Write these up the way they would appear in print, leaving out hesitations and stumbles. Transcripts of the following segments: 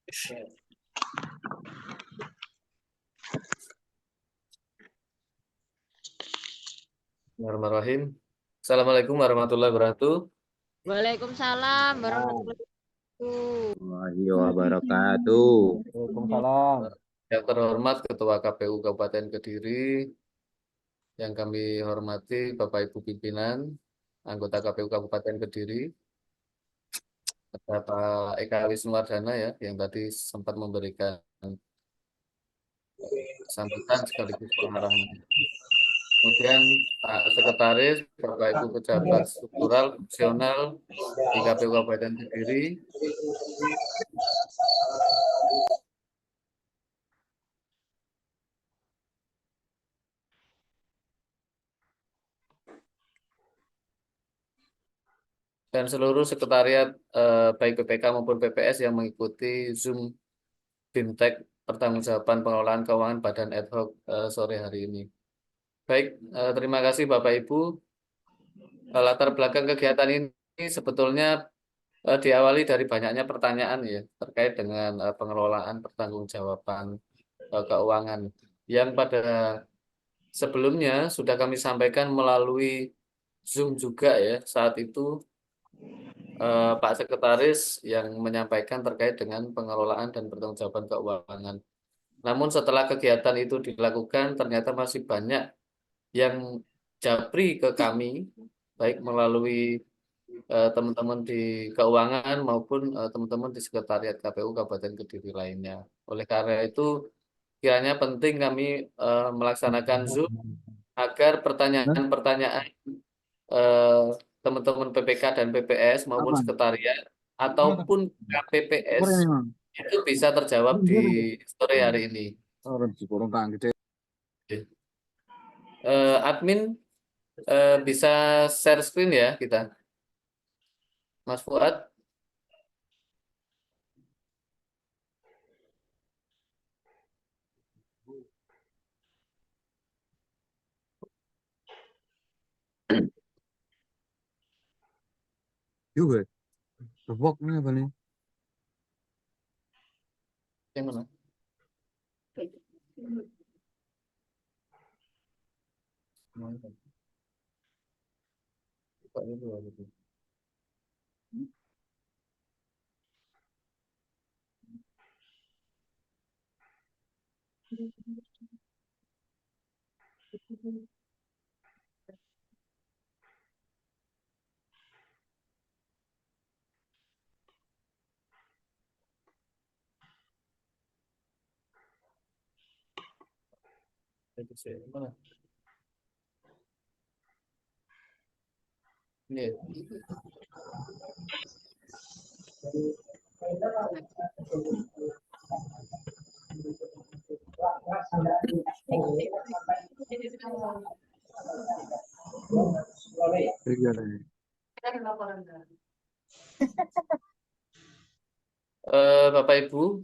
Bismillahirrahmanirrahim. Assalamualaikum warahmatullahi wabarakatuh. Waalaikumsalam warahmatullahi wabarakatuh. Waalaikumsalam. Yang terhormat Ketua KPU Kabupaten Kediri, yang kami hormati Bapak Ibu pimpinan, anggota KPU Kabupaten Kediri, ada Pak Eka Wisnuwardana ya, yang tadi sempat memberikan sambutan sekaligus pengarahan. Kemudian Pak Sekretaris, Bapak Ibu pejabat struktural, fungsional di KPU Kabupaten Kediri, dan seluruh sekretariat baik PPK maupun PPS yang mengikuti Zoom BIMTEK pertanggungjawaban pengelolaan keuangan Badan Ad Hoc sore hari ini. Baik, terima kasih Bapak Ibu. Latar belakang kegiatan ini sebetulnya diawali dari banyaknya pertanyaan ya terkait dengan pengelolaan pertanggungjawaban keuangan yang pada sebelumnya sudah kami sampaikan melalui Zoom juga ya. Saat itu Pak Sekretaris yang menyampaikan terkait dengan pengelolaan dan pertanggungjawaban keuangan. Namun setelah kegiatan itu dilakukan, ternyata masih banyak yang japri ke kami, baik melalui teman-teman di keuangan maupun teman-teman di Sekretariat KPU Kabupaten Kediri lainnya. Oleh karena itu, kiranya penting kami melaksanakan Zoom agar pertanyaan-pertanyaan teman-teman PPK dan PPS maupun sekretariat ataupun KPPS itu bisa terjawab di sore hari ini. Admin bisa share screen ya kita, Mas Fuad. Juga, ini apa nih? Yang mana? Mana? Ini. Bapak Ibu,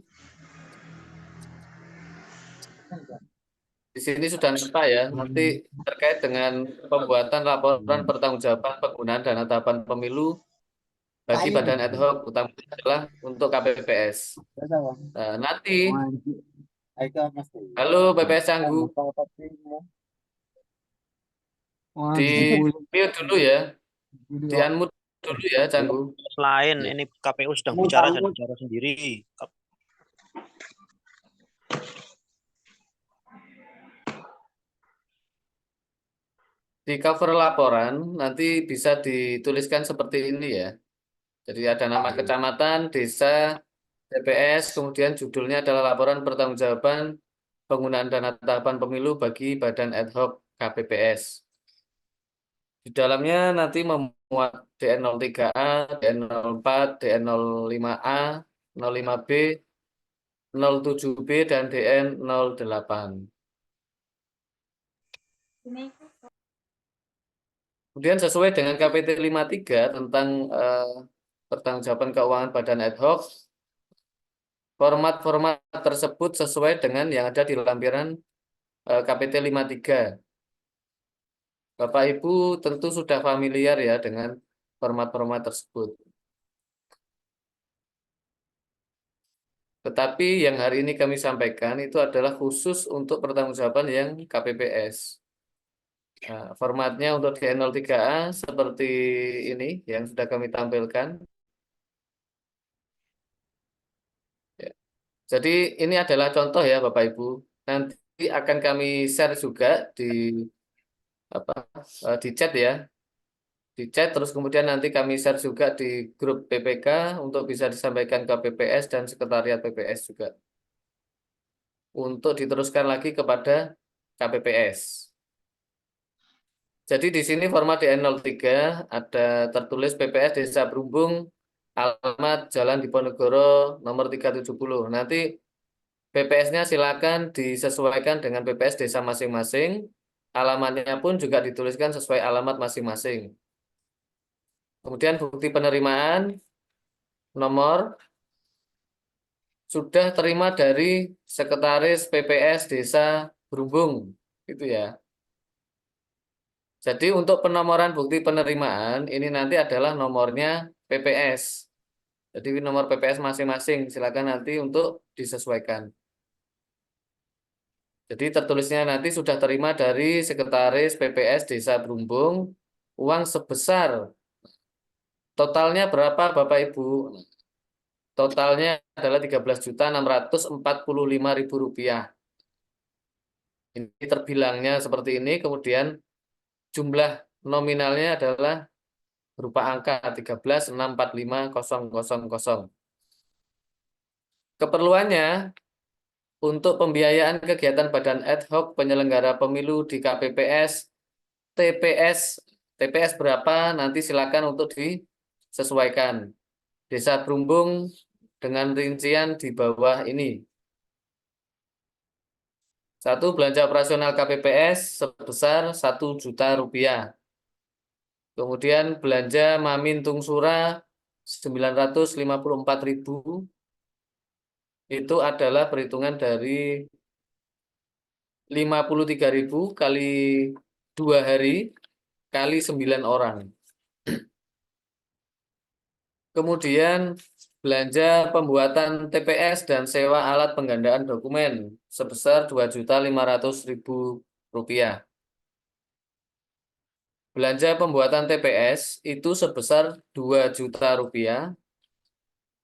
di sini sudah nampak ya, nanti terkait dengan pembuatan laporan pertanggungjawaban penggunaan dana tahapan pemilu bagi Badan Ad Hoc, utamanya adalah untuk KPPS. Nanti, halo PPS Canggu, di mute dulu ya, di unmute dulu ya Canggu. Lain, ini KPU sedang bicara dan bicara sendiri. Di cover laporan nanti bisa dituliskan seperti ini ya. Jadi ada nama kecamatan, desa, TPS, kemudian judulnya adalah laporan pertanggungjawaban penggunaan dana tahapan pemilu bagi Badan Ad Hoc KPPS. Di dalamnya nanti memuat DN03A, DN04, DN05A, 05B, 07B, dan DN08. Kemudian sesuai dengan KPT 53 tentang pertanggungjawaban keuangan Badan Ad Hoc, format-format tersebut sesuai dengan yang ada di lampiran KPT 53. Bapak Ibu tentu sudah familiar ya dengan format-format tersebut. Tetapi yang hari ini kami sampaikan itu adalah khusus untuk pertanggungjawaban yang KPPS. Nah, formatnya untuk di N03A seperti ini yang sudah kami tampilkan. Ya. Jadi ini adalah contoh ya Bapak Ibu. Nanti akan kami share juga di di chat ya. Di chat terus kemudian nanti kami share juga di grup PPK untuk bisa disampaikan ke PPS dan sekretariat PPS juga. Untuk diteruskan lagi kepada KPPS. Jadi di sini format di N03 ada tertulis PPS Desa Brumbung, alamat Jalan Diponegoro nomor 370. Nanti PPS-nya silakan disesuaikan dengan PPS desa masing-masing. Alamatnya pun juga dituliskan sesuai alamat masing-masing. Kemudian bukti penerimaan nomor sudah terima dari Sekretaris PPS Desa Brumbung, itu ya. Jadi untuk penomoran bukti penerimaan ini nanti adalah nomornya PPS. Jadi nomor PPS masing-masing silakan nanti untuk disesuaikan. Jadi tertulisnya nanti sudah terima dari Sekretaris PPS Desa Brumbung uang sebesar totalnya berapa Bapak Ibu? Totalnya adalah Rp13.645.000. Ini terbilangnya seperti ini, kemudian jumlah nominalnya adalah berupa angka 13.645.000. Keperluannya untuk pembiayaan kegiatan Badan Ad Hoc penyelenggara pemilu di KPPS, TPS berapa nanti silakan untuk disesuaikan. Desa Brumbung dengan rincian di bawah ini. 1. Belanja operasional KPPS sebesar Rp1.000.000. Kemudian belanja Mamin Tungsura 954.000. Itu adalah perhitungan dari 53.000 kali 2 hari kali 9 orang. Kemudian belanja pembuatan TPS dan sewa alat penggandaan dokumen sebesar Rp2.500.000. Belanja pembuatan TPS itu sebesar Rp2.000.000.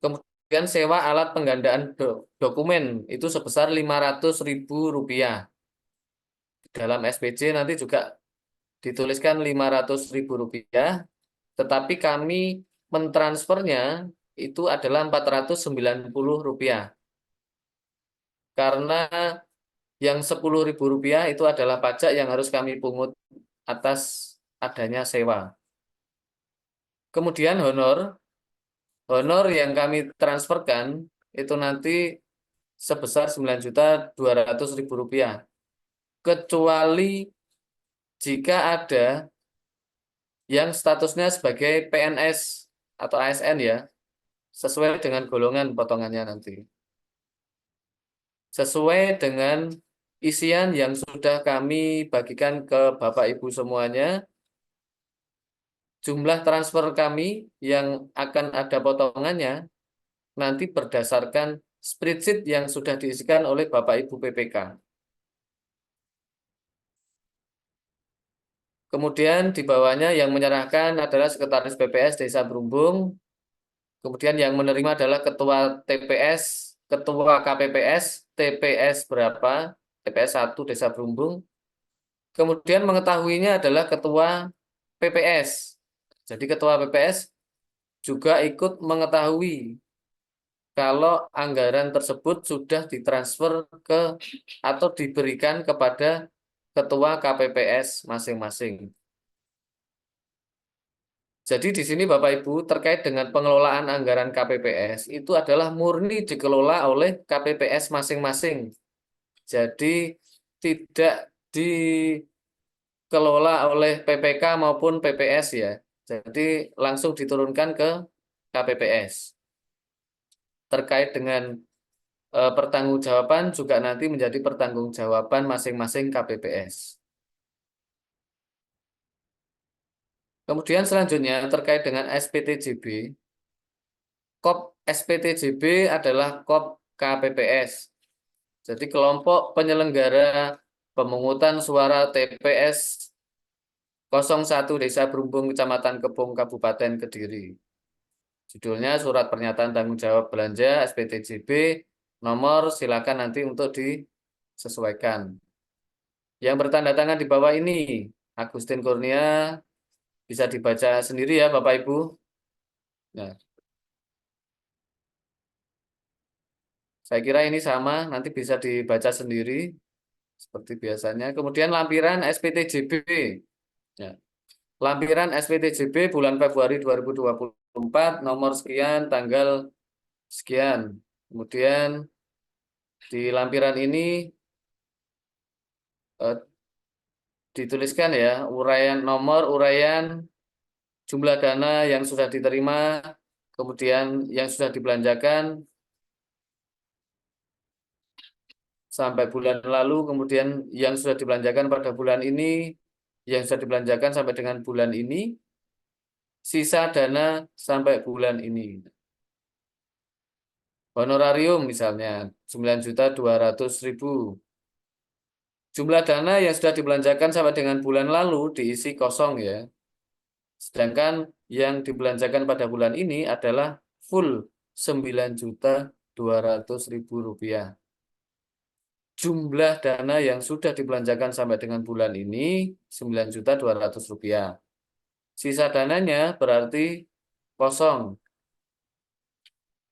Kemudian sewa alat penggandaan dokumen itu sebesar Rp500.000. Dalam SPJ nanti juga dituliskan Rp500.000, tetapi kami mentransfernya itu adalah Rp490. Karena yang Rp10.000 itu adalah pajak yang harus kami pungut atas adanya sewa. Kemudian honor yang kami transferkan itu nanti sebesar Rp9.200.000. Kecuali jika ada yang statusnya sebagai PNS atau ASN ya, sesuai dengan golongan potongannya nanti. Sesuai dengan isian yang sudah kami bagikan ke Bapak Ibu semuanya, jumlah transfer kami yang akan ada potongannya nanti berdasarkan spreadsheet yang sudah diisikan oleh Bapak Ibu PPK. Kemudian di bawahnya yang menyerahkan adalah Sekretaris PPS Desa Brumbung. Kemudian yang menerima adalah Ketua TPS, Ketua KPPS, TPS berapa, TPS 1 Desa Brumbung. Kemudian mengetahuinya adalah Ketua PPS. Jadi Ketua PPS juga ikut mengetahui kalau anggaran tersebut sudah ditransfer ke atau diberikan kepada Ketua KPPS masing-masing. Jadi di sini Bapak Ibu terkait dengan pengelolaan anggaran KPPS itu adalah murni dikelola oleh KPPS masing-masing. Jadi tidak dikelola oleh PPK maupun PPS ya. Jadi langsung diturunkan ke KPPS. Terkait dengan pertanggungjawaban juga nanti menjadi pertanggungjawaban masing-masing KPPS. Kemudian selanjutnya terkait dengan SPTJB. KOP SPTJB adalah KOP KPPS. Jadi kelompok penyelenggara pemungutan suara TPS 01 Desa Brumbung, Kecamatan Kepung, Kabupaten Kediri. Judulnya Surat Pernyataan Tanggung Jawab Belanja SPTJB, nomor silakan nanti untuk disesuaikan. Yang bertanda tangan di bawah ini, Agustin Kurnia, bisa dibaca sendiri ya Bapak Ibu. Nah, saya kira ini sama, nanti bisa dibaca sendiri seperti biasanya. Kemudian lampiran SPTJB. Ya. Lampiran SPTJB bulan Februari 2024, nomor sekian, tanggal sekian. Kemudian di lampiran ini dituliskan ya, uraian nomor, uraian jumlah dana yang sudah diterima, kemudian yang sudah dibelanjakan sampai bulan lalu, kemudian yang sudah dibelanjakan pada bulan ini, yang sudah dibelanjakan sampai dengan bulan ini, sisa dana sampai bulan ini. Honorarium misalnya 9.200.000. Jumlah dana yang sudah dibelanjakan sampai dengan bulan lalu diisi kosong ya. Sedangkan yang dibelanjakan pada bulan ini adalah full 9.200.000 rupiah. Jumlah dana yang sudah dibelanjakan sampai dengan bulan ini 9.200.000 rupiah. Sisa dananya berarti kosong.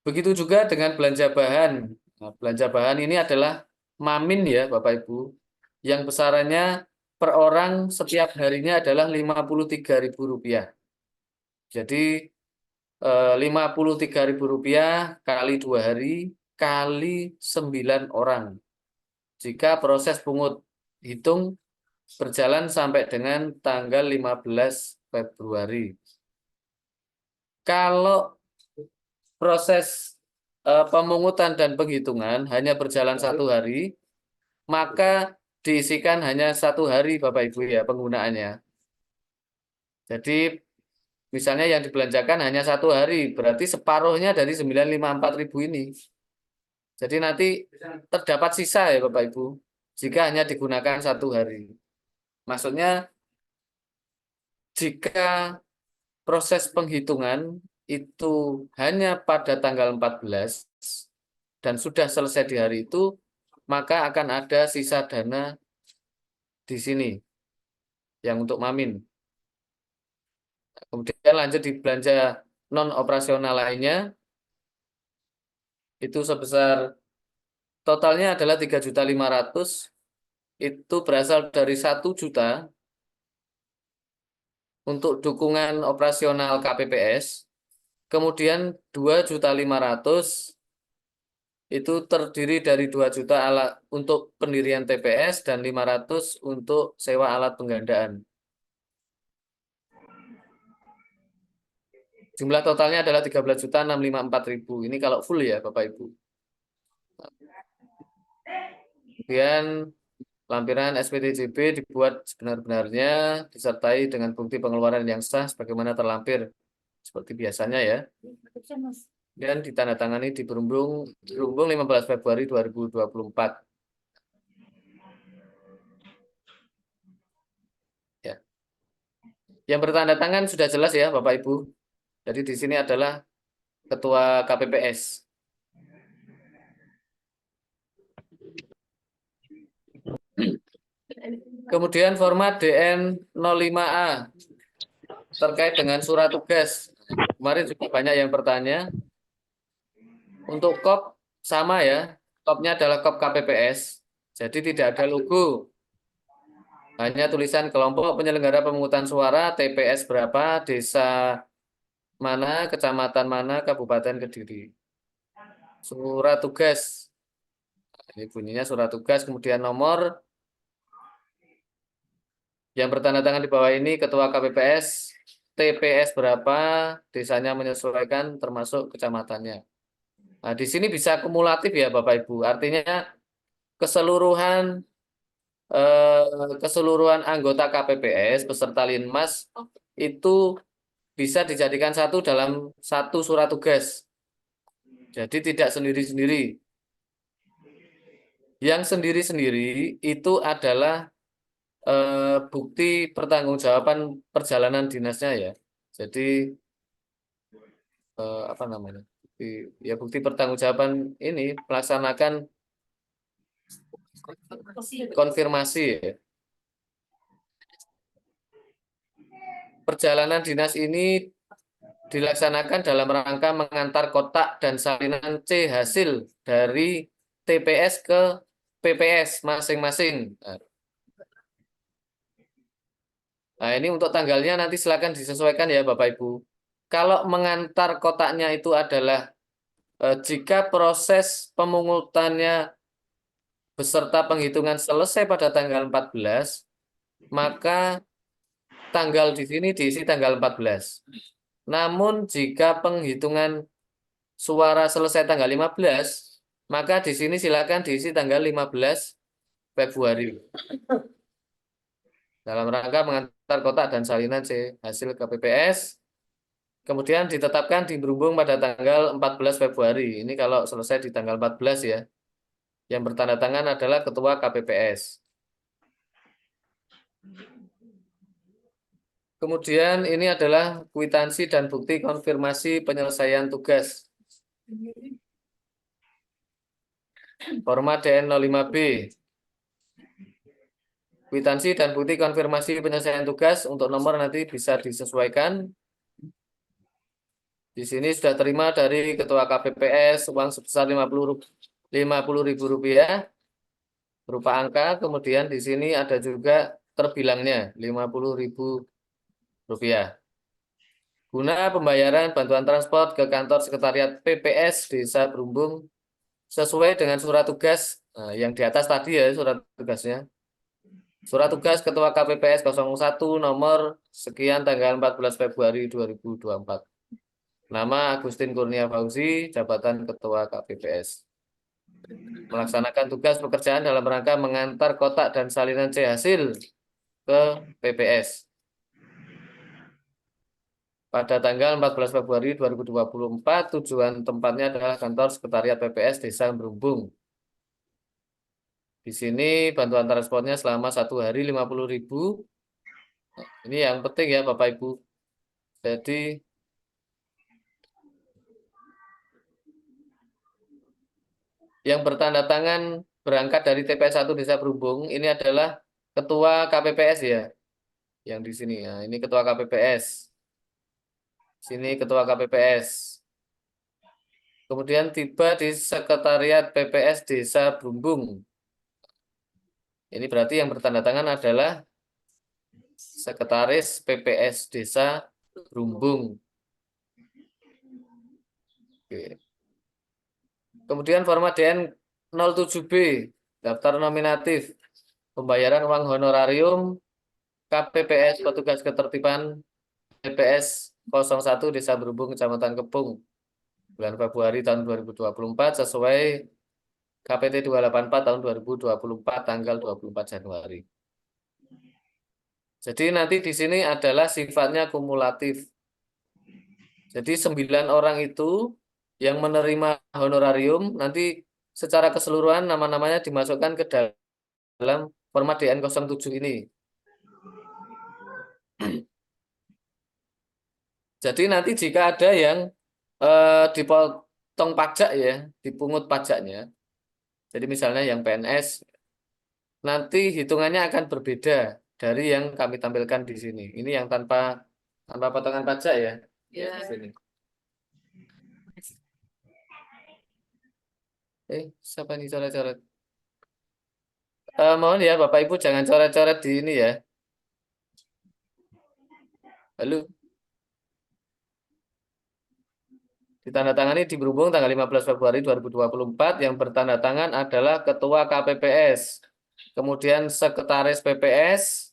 Begitu juga dengan belanja bahan. Nah, belanja bahan ini adalah mamin ya Bapak Ibu. Yang besarannya per orang setiap harinya adalah Rp53.000. Jadi Rp53.000 kali 2 hari kali 9 orang. Jika proses pungut hitung berjalan sampai dengan tanggal 15 Februari. Kalau proses pemungutan dan penghitungan hanya berjalan 1 hari, maka diisikan hanya 1 hari Bapak Ibu ya penggunaannya. Jadi misalnya yang dibelanjakan hanya 1 hari, berarti separuhnya dari 954.000 ini. Jadi nanti terdapat sisa ya Bapak Ibu, jika hanya digunakan 1 hari. Maksudnya jika proses penghitungan itu hanya pada tanggal 14 dan sudah selesai di hari itu, maka akan ada sisa dana di sini yang untuk mamin. Kemudian lanjut di belanja non operasional lainnya, itu sebesar totalnya adalah 3.500.000, itu berasal dari 1 juta untuk dukungan operasional KPPS, kemudian 2.500.000 itu terdiri dari 2 juta alat untuk pendirian TPS dan 500 untuk sewa alat penggandaan. Jumlah totalnya adalah 13.654.000. Ini kalau full ya Bapak Ibu. Kemudian lampiran SPTJB dibuat sebenar-benarnya disertai dengan bukti pengeluaran yang sah sebagaimana terlampir seperti biasanya ya. Dan ditandatangani di Brumbung 15 Februari 2024. Ya. Yang bertanda tangan sudah jelas ya Bapak Ibu. Jadi di sini adalah Ketua KPPS. Kemudian format DN 05A terkait dengan surat tugas. Kemarin juga banyak yang bertanya. Untuk KOP sama ya. KOP-nya adalah KOP KPPS. Jadi tidak ada logo. Hanya tulisan kelompok penyelenggara pemungutan suara, TPS berapa, desa mana, kecamatan mana, Kabupaten Kediri. Surat tugas. Ini bunyinya surat tugas, kemudian nomor. Yang bertanda tangan di bawah ini Ketua KPPS, TPS berapa, desanya menyesuaikan termasuk kecamatannya. Nah, di sini bisa kumulatif ya Bapak Ibu. Artinya keseluruhan anggota KPPS beserta Linmas itu bisa dijadikan satu dalam satu surat tugas. Jadi tidak sendiri-sendiri. Yang sendiri-sendiri itu adalah bukti pertanggungjawaban perjalanan dinasnya ya. Jadi apa namanya? Bukti pertanggungjawaban ini melaksanakan konfirmasi ya. Perjalanan dinas ini dilaksanakan dalam rangka mengantar kotak dan salinan C hasil dari TPS ke PPS masing-masing. Nah, ini untuk tanggalnya nanti silakan disesuaikan ya Bapak Ibu. Kalau mengantar kotaknya itu adalah jika proses pemungutannya beserta penghitungan selesai pada tanggal 14, maka tanggal di sini diisi tanggal 14. Namun jika penghitungan suara selesai tanggal 15, maka di sini silakan diisi tanggal 15 Februari. Dalam rangka mengantar kotak dan salinan C hasil ke PPS, kemudian ditetapkan di Berhubung pada tanggal 14 Februari. Ini kalau selesai di tanggal 14 ya. Yang bertanda tangan adalah Ketua KPPS. Kemudian ini adalah kwitansi dan bukti konfirmasi penyelesaian tugas. Format DN05B. Kwitansi dan bukti konfirmasi penyelesaian tugas untuk nomor nanti bisa disesuaikan. Di sini sudah terima dari Ketua KPPS uang sebesar Rp50.000 berupa angka. Kemudian di sini ada juga terbilangnya Rp50.000. Guna pembayaran bantuan transport ke kantor sekretariat PPS Desa Berumbung sesuai dengan surat tugas yang di atas tadi ya surat tugasnya. Surat tugas Ketua KPPS 01 nomor sekian tanggal 14 Februari 2024. Nama Agustin Kurnia Fauzi, jabatan Ketua KPPS. Melaksanakan tugas pekerjaan dalam rangka mengantar kotak dan salinan C hasil ke PPS. Pada tanggal 14 Februari 2024, tujuan tempatnya adalah kantor sekretariat PPS Desa Berumbung. Di sini bantuan transportnya selama 1 hari 50.000. Ini yang penting ya Bapak Ibu. Jadi yang bertanda tangan berangkat dari TPS 1 Desa Berumbung ini adalah Ketua KPPS ya. Yang di sini ya, ini Ketua KPPS. Sini Ketua KPPS. Kemudian tiba di Sekretariat PPS Desa Berumbung. Ini berarti yang bertanda tangan adalah Sekretaris PPS Desa Berumbung. Oke. Kemudian format DN 07B, daftar nominatif, pembayaran uang honorarium KPPS petugas ketertiban PPS 01 Desa Berumbung Kecamatan Kepung bulan Februari tahun 2024 sesuai KPT 284 tahun 2024 tanggal 24 Januari. Jadi nanti di sini adalah sifatnya kumulatif. Jadi 9 orang itu yang menerima honorarium nanti secara keseluruhan nama-namanya dimasukkan ke dalam format DN07 ini. Jadi nanti jika ada yang dipotong pajak ya, dipungut pajaknya. Jadi misalnya yang PNS, nanti hitungannya akan berbeda dari yang kami tampilkan di sini. Ini yang tanpa potongan pajak ya. Ya. Sini. Siapa nih coret-coret? Mohon ya Bapak Ibu jangan coret-coret di ini ya. Halo. Ditandatangani di Berhubung tanggal 15 Februari 2024 yang bertanda tangan adalah Ketua KPPS, kemudian Sekretaris PPS,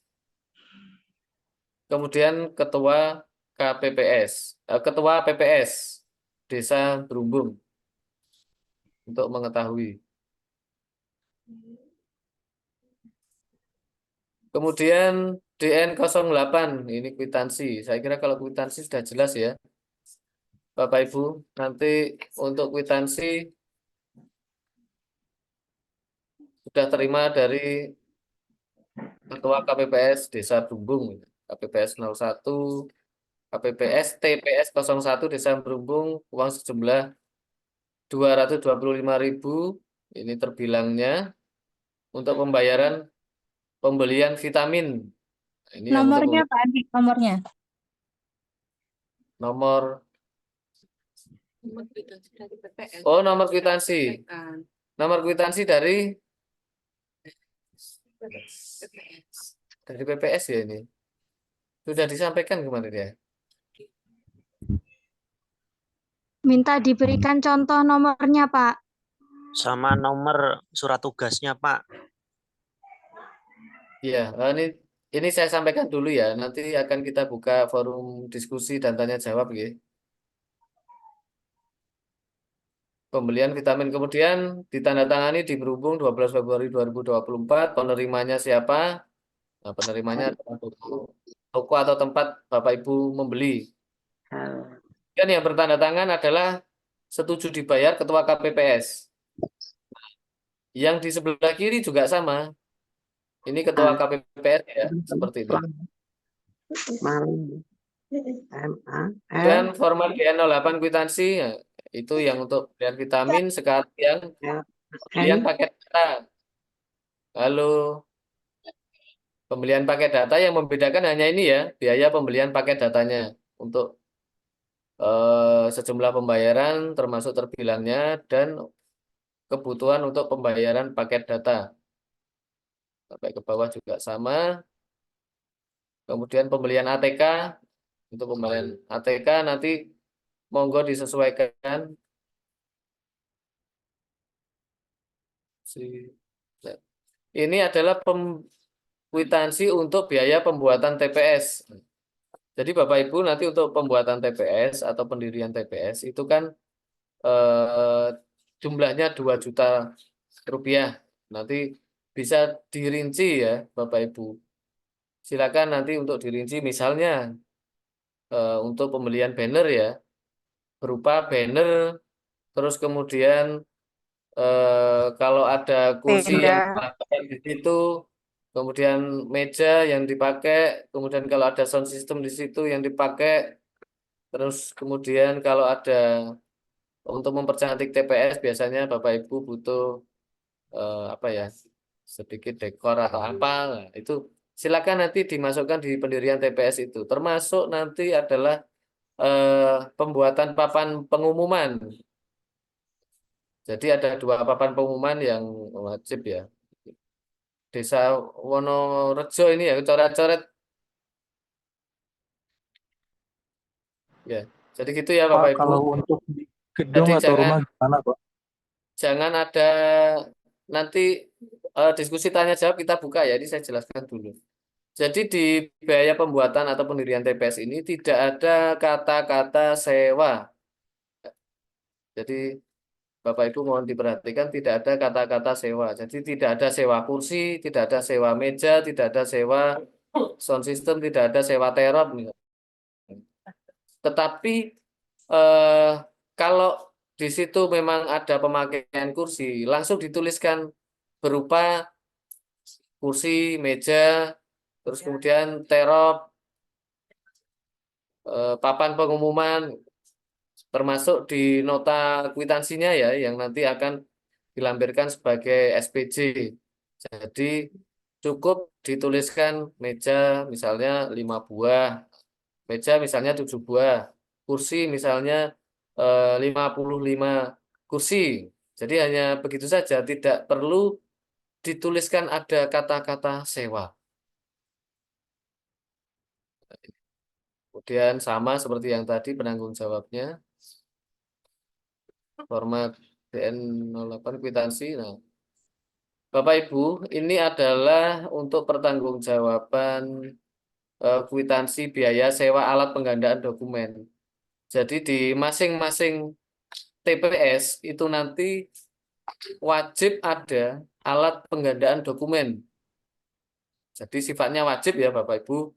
kemudian Ketua KPPS, Ketua PPS Desa Berumbung untuk mengetahui. Kemudian DN08 ini kwitansi. Saya kira kalau kwitansi sudah jelas ya. Bapak Ibu, nanti untuk kwitansi sudah terima dari Ketua KPPS Desa Brumbung, KPPS 01, KPPS TPS 01 Desa Brumbung, uang sejumlah 225.000. Ini terbilangnya untuk pembayaran pembelian vitamin. Ini yang untuk Nomornya Pak Andi, nomornya. nomor kwitansi dari PPS. oh nomor kwitansi. Nomor kwitansi dari PPS ya ini. Sudah disampaikan kemarin ya. Minta diberikan contoh nomornya, Pak. Sama nomor surat tugasnya, Pak. Iya, ini saya sampaikan dulu ya. Nanti akan kita buka forum diskusi dan tanya jawab ya. Pembelian vitamin kemudian ditandatangani di Berhubung 12 Februari 2024. Penerimanya siapa? Nah, penerimanya adalah toko atau tempat Bapak Ibu membeli. Dan yang bertanda tangan adalah setuju dibayar Ketua KPPS. Yang di sebelah kiri juga sama. Ini Ketua KPPS ya, seperti ini. Dan format DN08 kwitansi ya, itu yang untuk pembelian vitamin, sekarang yang pembelian paket data. Halo. Pembelian paket data yang membedakan hanya ini ya, biaya pembelian paket datanya untuk sejumlah pembayaran termasuk terbilangnya dan kebutuhan untuk pembayaran paket data. Sampai ke bawah juga sama. Kemudian pembelian ATK, untuk pembelian ATK nanti monggo disesuaikan. Ini adalah kwitansi untuk biaya pembuatan TPS. Jadi Bapak Ibu nanti untuk pembuatan TPS atau pendirian TPS itu kan jumlahnya 2 juta rupiah. Nanti bisa dirinci ya Bapak Ibu. Silakan nanti untuk dirinci misalnya untuk pembelian banner ya, berupa banner, terus kemudian kalau ada kursi yang dipakai di situ, kemudian meja yang dipakai, kemudian kalau ada sound system di situ yang dipakai, terus kemudian kalau ada untuk mempercantik TPS biasanya Bapak Ibu butuh apa ya, sedikit dekor atau apa, nah, itu silakan nanti dimasukkan di pendirian TPS itu. Termasuk nanti adalah pembuatan papan pengumuman. Jadi ada 2 papan pengumuman yang wajib ya. Desa Wonorejo ini ya, coret-coret. Ya, jadi gitu ya Bapak Pak, Ibu. kalau untuk di gedung Jadi atau rumah gimana, Pak? jangan ada nanti diskusi tanya jawab kita buka ya. Ini saya jelaskan dulu. Jadi di biaya pembuatan atau pendirian TPS ini tidak ada kata-kata sewa. Jadi Bapak Ibu mohon diperhatikan tidak ada kata-kata sewa. Jadi tidak ada sewa kursi, tidak ada sewa meja, tidak ada sewa sound system, tidak ada sewa terop. Tetapi eh, kalau di situ memang ada pemakaian kursi, langsung dituliskan berupa kursi, meja, terus kemudian terop, papan pengumuman, termasuk di nota kwitansinya ya, yang nanti akan dilampirkan sebagai SPJ. Jadi cukup dituliskan meja misalnya 5 buah, meja misalnya 7 buah, kursi misalnya 55 kursi. Jadi hanya begitu saja, tidak perlu dituliskan ada kata-kata sewa. Kemudian sama seperti yang tadi penanggung jawabnya, format DN08 kwitansi. Nah, Bapak Ibu, ini adalah untuk pertanggungjawaban kwitansi biaya sewa alat penggandaan dokumen. Jadi di masing-masing TPS itu nanti wajib ada alat penggandaan dokumen. Jadi sifatnya wajib ya Bapak Ibu,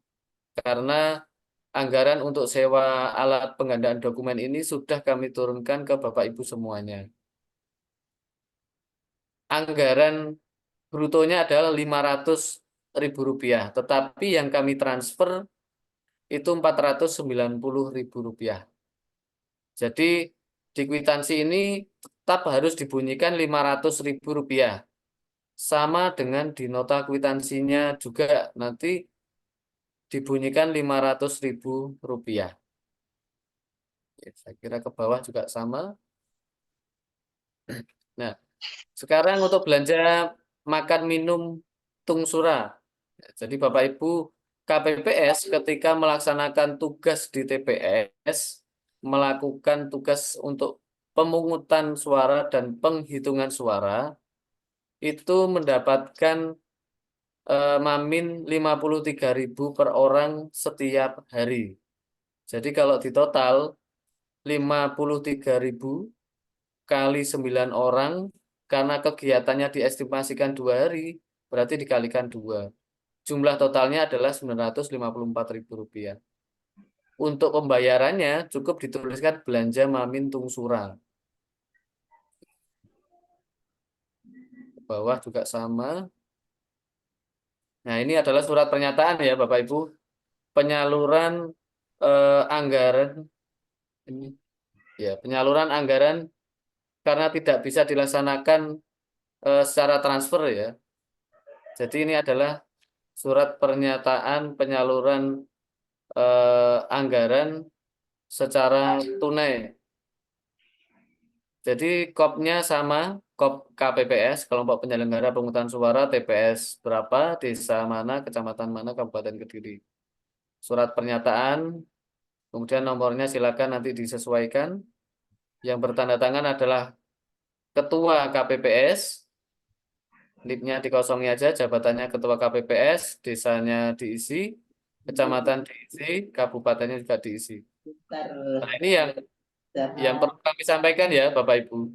karena anggaran untuk sewa alat penggandaan dokumen ini sudah kami turunkan ke Bapak Ibu semuanya. Anggaran brutonya adalah Rp500.000, tetapi yang kami transfer itu Rp490.000. Jadi di kwitansi ini tetap harus dibunyikan Rp500.000. Sama dengan di nota kwitansinya juga nanti dibunyikan Rp500.000. Saya kira ke bawah juga sama. Nah, sekarang untuk belanja makan minum tungsura. Jadi Bapak Ibu KPPS ketika melaksanakan tugas di TPS, melakukan tugas untuk pemungutan suara dan penghitungan suara, itu mendapatkan Mamin 53.000 per orang setiap hari. Jadi kalau di total 53.000 kali 9 orang, karena kegiatannya diestimasikan 2 hari, berarti dikalikan 2. Jumlah totalnya adalah Rp954.000. Untuk pembayarannya cukup dituliskan belanja Mamin Tungsura. Ke bawah juga sama. Nah, ini adalah surat pernyataan ya Bapak Ibu. Penyaluran anggaran ini ya, penyaluran anggaran karena tidak bisa dilaksanakan secara transfer ya. Jadi ini adalah surat pernyataan penyaluran anggaran secara tunai. Jadi KOP-nya sama, KOP KPPS, kelompok penyelenggara pemungutan suara, TPS berapa, desa mana, kecamatan mana, Kabupaten Kediri. Surat pernyataan, kemudian nomornya silakan nanti disesuaikan. Yang bertanda tangan adalah Ketua KPPS, NIP-nya dikosongi aja, jabatannya Ketua KPPS, desanya diisi, kecamatan diisi, kabupatennya juga diisi. Nah, ini yang perlu kami sampaikan ya Bapak Ibu.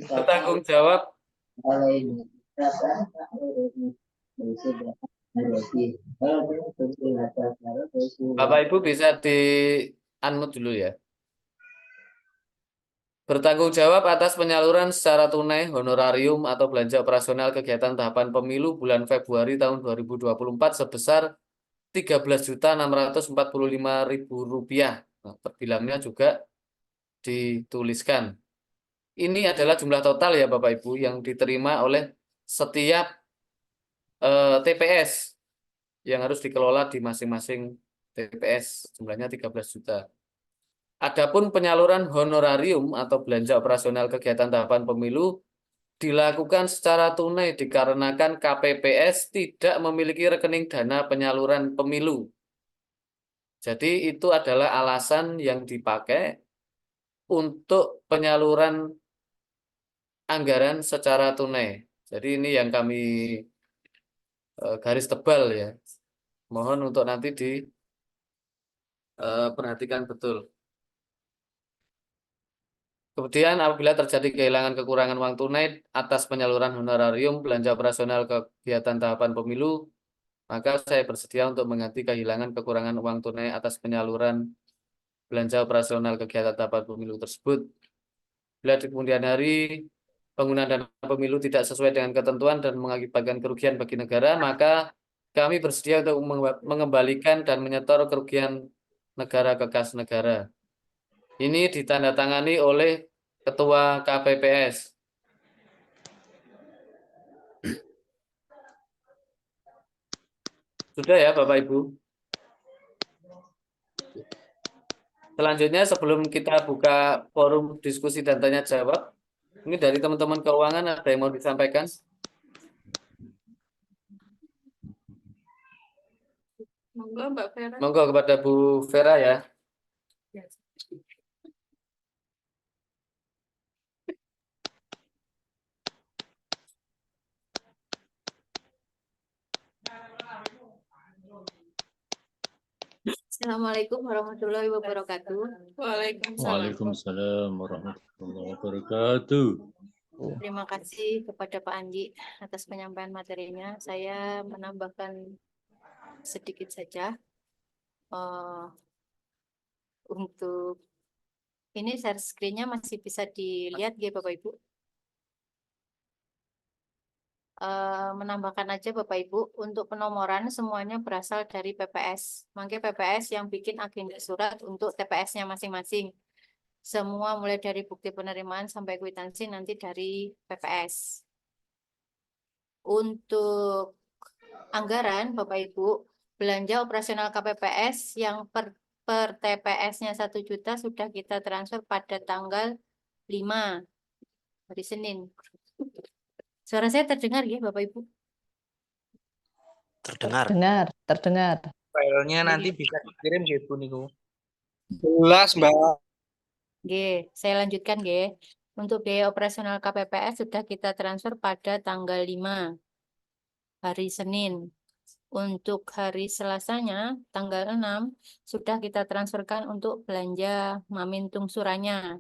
Bertanggung jawab Bapak Ibu bisa di unmute dulu ya. Bertanggung jawab atas penyaluran secara tunai honorarium atau belanja operasional kegiatan tahapan pemilu bulan Februari tahun 2024 sebesar Rp13.645.000. Nah, terbilangnya juga dituliskan. Ini adalah jumlah total ya Bapak Ibu yang diterima oleh setiap TPS yang harus dikelola di masing-masing TPS, jumlahnya 13 juta. Adapun penyaluran honorarium atau belanja operasional kegiatan tahapan pemilu dilakukan secara tunai dikarenakan KPPS tidak memiliki rekening dana penyaluran pemilu. Jadi itu adalah alasan yang dipakai untuk penyaluran anggaran secara tunai. Jadi ini yang kami garis tebal ya. Mohon untuk nanti diperhatikan betul. Kemudian apabila terjadi kehilangan kekurangan uang tunai atas penyaluran honorarium belanja operasional kegiatan tahapan pemilu, maka saya bersedia untuk mengganti kehilangan kekurangan uang tunai atas penyaluran belanja operasional kegiatan tahapan pemilu tersebut. Bila di kemudian hari penggunaan dana pemilu tidak sesuai dengan ketentuan dan mengakibatkan kerugian bagi negara, maka kami bersedia untuk mengembalikan dan menyetor kerugian negara ke kas negara. Ini ditandatangani oleh Ketua KPPS. Sudah ya Bapak Ibu? Selanjutnya sebelum kita buka forum diskusi dan tanya jawab, ini dari teman-teman keuangan ada yang mau disampaikan? Monggo Mbak Vera. Monggo kepada Bu Vera ya. Assalamualaikum warahmatullahi wabarakatuh. Waalaikumsalam warahmatullahi wabarakatuh. Terima kasih kepada Pak Andi atas penyampaian materinya. Saya menambahkan sedikit saja. Untuk ini share screen-nya masih bisa dilihat ya Bapak Ibu. menambahkan aja Bapak Ibu, untuk penomoran semuanya berasal dari PPS. Makanya PPS yang bikin agenda surat untuk TPS-nya masing-masing. Semua mulai dari bukti penerimaan sampai kwitansi nanti dari PPS. Untuk anggaran Bapak Ibu, belanja operasional KPPS yang per TPS-nya 1 juta sudah kita transfer pada tanggal 5 hari Senin. Suara saya terdengar ya Bapak Ibu? Terdengar. Terdengar. Filenya nanti bisa dikirim gitu niku. Jelas, Mbak. Oke, saya lanjutkan ya. Untuk biaya operasional KPPS sudah kita transfer pada tanggal 5 hari Senin. Untuk hari Selasanya tanggal 6 sudah kita transferkan untuk belanja Mamintung Suranya.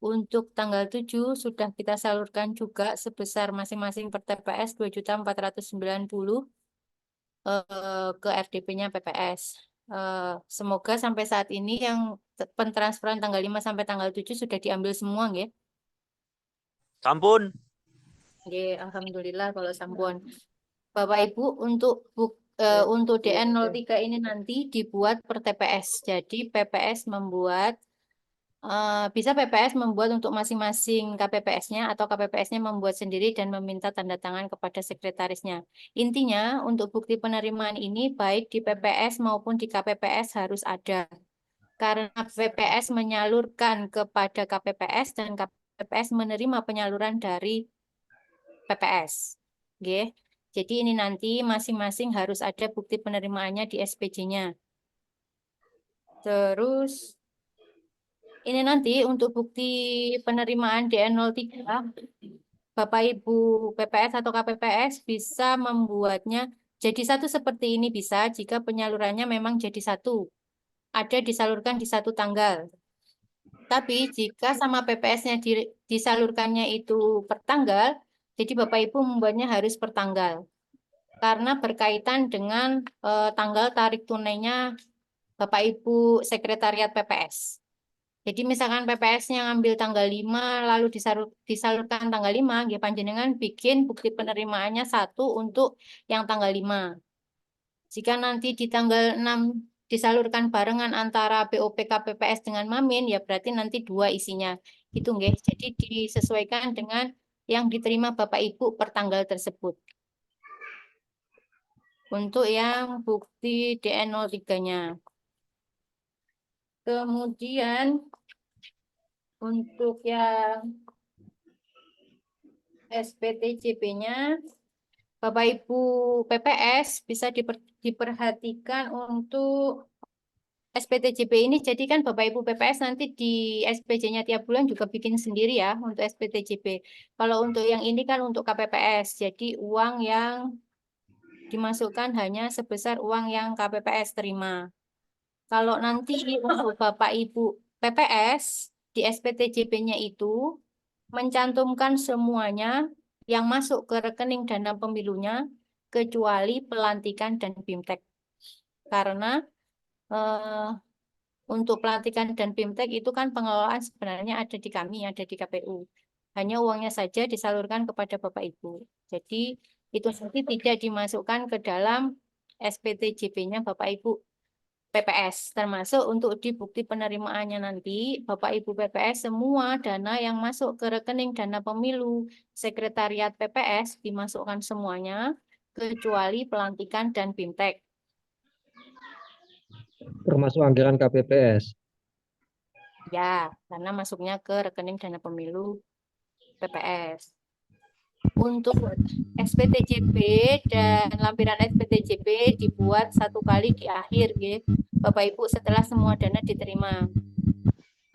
Untuk tanggal 7 sudah kita salurkan juga sebesar masing-masing per TPS 2.490.000 ke RDP-nya PPS. Semoga sampai saat ini yang pentransferan tanggal 5 sampai tanggal 7 sudah diambil semua nggih. Sampun. Nggih, alhamdulillah kalau sampun. Bapak Ibu untuk DN 03 ini nanti dibuat per TPS. Jadi PPS membuat bisa PPS membuat untuk masing-masing KPPS-nya atau KPPS-nya membuat sendiri dan meminta tanda tangan kepada sekretarisnya. Intinya untuk bukti penerimaan ini baik di PPS maupun di KPPS harus ada. Karena PPS menyalurkan kepada KPPS dan KPPS menerima penyaluran dari PPS. Oke. Jadi ini nanti masing-masing harus ada bukti penerimaannya di SPJ-nya. Terus ini nanti untuk bukti penerimaan DN03, Bapak Ibu PPS atau KPPS bisa membuatnya jadi satu seperti ini bisa jika penyalurannya memang jadi satu. Ada disalurkan di satu tanggal. Tapi jika sama PPS-nya disalurkannya itu per tanggal, jadi Bapak Ibu membuatnya harus per tanggal. Karena berkaitan dengan tanggal tarik tunainya Bapak Ibu Sekretariat PPS. Jadi misalkan PPS-nya ngambil tanggal 5 lalu disalurkan tanggal 5, ya panjenengan bikin bukti penerimaannya satu untuk yang tanggal 5. Jika nanti di tanggal 6 disalurkan barengan antara BOPK PPS dengan Mamin, ya berarti nanti 2 isinya. Itu nggih. Jadi disesuaikan dengan yang diterima Bapak Ibu per tanggal tersebut. Untuk yang bukti DN03-nya. Kemudian untuk yang SPTJP-nya, Bapak Ibu PPS bisa diperhatikan untuk SPTJP ini. Jadi kan Bapak Ibu PPS nanti di SPJ-nya tiap bulan juga bikin sendiri ya untuk SPTJP. Kalau untuk yang ini kan untuk KPPS, jadi uang yang dimasukkan hanya sebesar uang yang KPPS terima. Kalau nanti untuk Bapak Ibu PPS di SPTJP-nya itu mencantumkan semuanya yang masuk ke rekening dana pemilunya kecuali pelantikan dan BIMTEK. Karena untuk pelantikan dan BIMTEK itu kan pengelolaan sebenarnya ada di kami, ada di KPU. Hanya uangnya saja disalurkan kepada Bapak Ibu. Jadi itu nanti tidak dimasukkan ke dalam SPTJP-nya Bapak Ibu PPS, termasuk untuk di bukti penerimaannya nanti, Bapak Ibu PPS semua dana yang masuk ke rekening dana pemilu Sekretariat PPS dimasukkan semuanya, kecuali pelantikan dan BIMTEK. Termasuk anggaran KPPS. Ya, karena masuknya ke rekening dana pemilu PPS. Untuk SPTJP dan lampiran SPTJP dibuat satu kali di akhir, gitu. Bapak Ibu setelah semua dana diterima.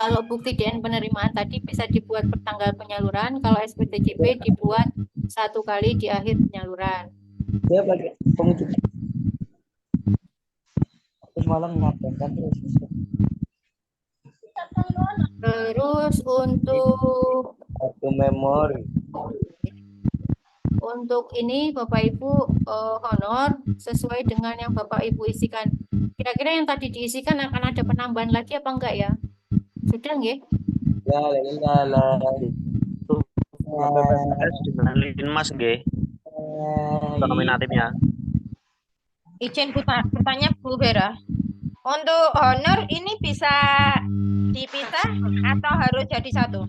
Kalau bukti DN penerimaan tadi bisa dibuat per tanggal penyaluran, kalau SPTJP dibuat satu kali di akhir penyaluran. Dia pakai penguji. Terus malam ngapain terus? Terus untuk memori. Untuk ini Bapak Ibu honor sesuai dengan yang Bapak Ibu isikan. Kira-kira yang tadi diisikan akan ada penambahan lagi apa enggak ya? Sudah nggih? PPS dengan Linmas nggih. Untuk nominatifnya. Izin bertanya Bu Vera. Untuk honor ini bisa dipisah atau harus jadi satu?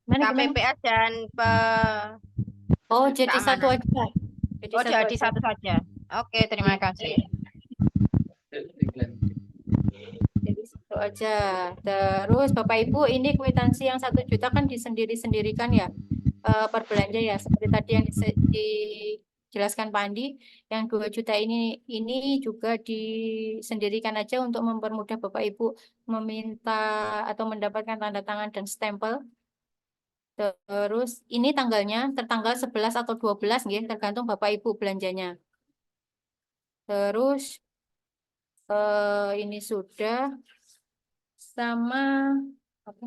Gimana? KPPS dan Oh, jadi satu keamanan. aja. Oh, jadi aja. satu saja. Oke, terima kasih. Jadi satu aja. Terus Bapak Ibu, ini kwitansi yang 1 juta kan disendiri-sendirikan ya, per belanja ya. Seperti tadi yang dijelaskan Pak Andi, yang 2 juta ini juga disendirikan aja untuk mempermudah Bapak Ibu meminta atau mendapatkan tanda tangan dan stempel. Terus ini tanggalnya tertanggal 11 atau 12 nggih, tergantung Bapak Ibu belanjanya. Terus ini sudah sama apa?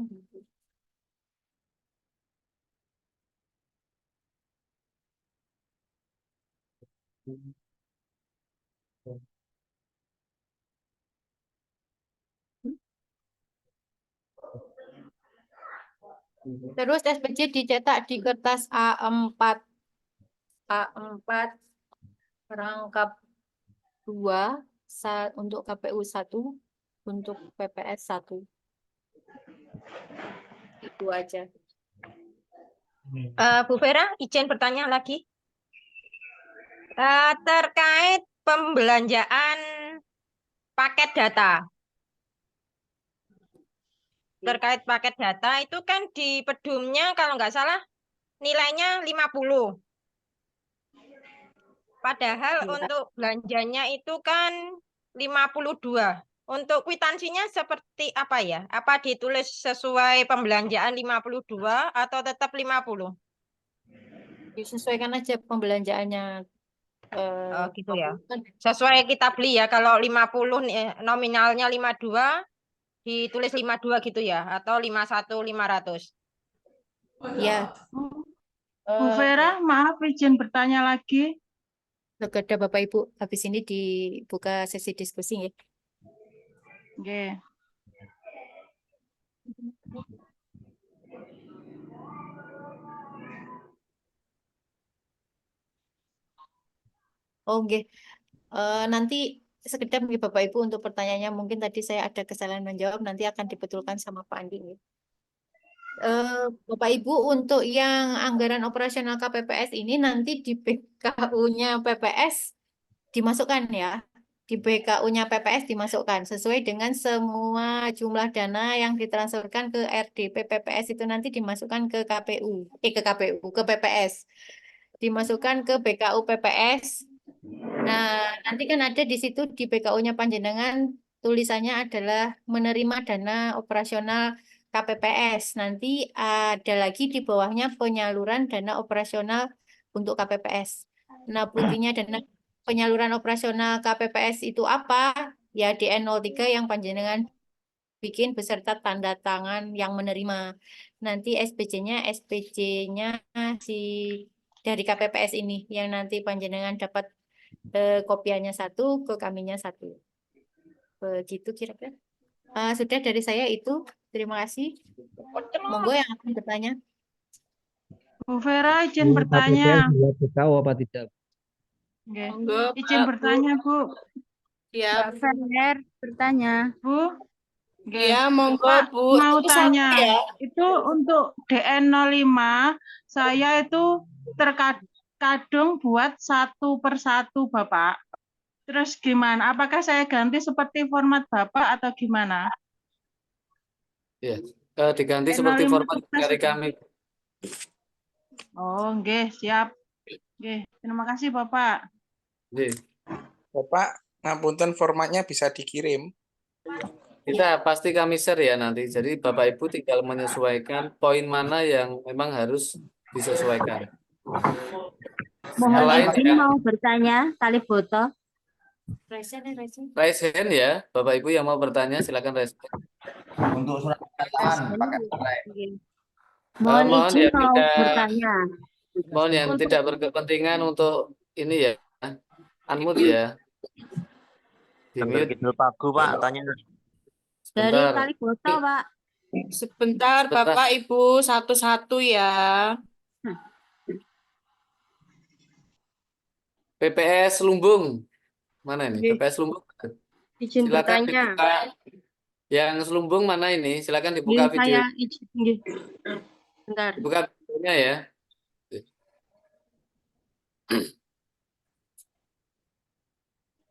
Terus SPC dicetak di kertas A4 rangkap 2 untuk KPU 1, untuk PPS 1. Itu aja. Bu Vera, izin bertanya lagi. Terkait pembelanjaan paket data. Terkait paket data itu kan di pedumnya kalau nggak salah nilainya 50. Padahal untuk belanjanya itu kan 52. Untuk kwitansinya seperti apa ya? Apa ditulis sesuai pembelanjaan 52 atau tetap 50? Disesuaikan aja pembelanjaannya. Oh gitu ya. Sesuai kita beli ya. Kalau 50 nominalnya 52, ditulis 52 gitu ya, atau 51.500. Ya. Bu Vera, maaf izin bertanya lagi. Kepada Bapak Ibu, habis ini dibuka sesi diskusi ya. Oke. Oke. Nanti sekedar nih Bapak Ibu untuk pertanyaannya, mungkin tadi saya ada kesalahan menjawab, nanti akan dibetulkan sama Pak Andi. Bapak Ibu, untuk yang anggaran operasional KPPS ini nanti di BKU-nya PPS dimasukkan ya. Di BKU-nya PPS dimasukkan sesuai dengan semua jumlah dana yang ditransferkan ke RDP PPS itu nanti dimasukkan ke KPU, ke PPS. Dimasukkan ke BKU PPS. Nah, nanti kan ada di situ di BKU-nya panjenengan tulisannya adalah menerima dana operasional KPPS. Nanti ada lagi di bawahnya penyaluran dana operasional untuk KPPS. Nah, buktinya dana penyaluran operasional KPPS itu apa? Ya DN03 yang panjenengan bikin beserta tanda tangan yang menerima. Nanti SPC-nya si dari KPPS ini yang nanti panjenengan dapat kopiannya 1, ke kaminya 1. Begitu kira-kira. Sudah dari saya itu. Terima kasih. Monggo yang akan bertanya. Bu Vera, izin bertanya. Tahu apa tidak? Oke. Monggo, Izin Pak, bertanya, Bu. Ya, Fer, bertanya. Bu. Oke. Ya, monggo, Pak, Bu. mau Itu tanya. satu ya. Itu untuk DN05, saya itu terkadung buat 1 per 1, Bapak. Terus gimana? Apakah saya ganti seperti format Bapak atau gimana? Ya, diganti seperti format dari kami. Oh, nggih, siap. Nggih, terima kasih, Bapak. Nggih. Bapak, ngapunten formatnya bisa dikirim. Kita pasti kami share ya nanti. Jadi Bapak Ibu tinggal menyesuaikan poin mana yang memang harus disesuaikan. Mohon Selain izin yang mau bertanya, kali foto. raise hand ya, Bapak Ibu yang mau bertanya silakan raise hand. Untuk surat pernyataan pakai online. Mohon Mohon izin ya mau tidak, bertanya. mohon yang tidak berkepentingan untuk ini ya, unmute ya. Sambil Di-mute. Kidul Pagu, Pak, tanya. Dari Sebentar. kali foto, Pak. Sebentar, Bapak Ibu, satu-satu ya. PPS Lumbung. Mana ini? Nggih. PPS Lumbung. Izin Silakan bertanya. dibuka. Yang Lumbung mana ini? Silakan dibuka Nggih, video. saya izin. Nggih. Bentar. Dibuka videonya ya.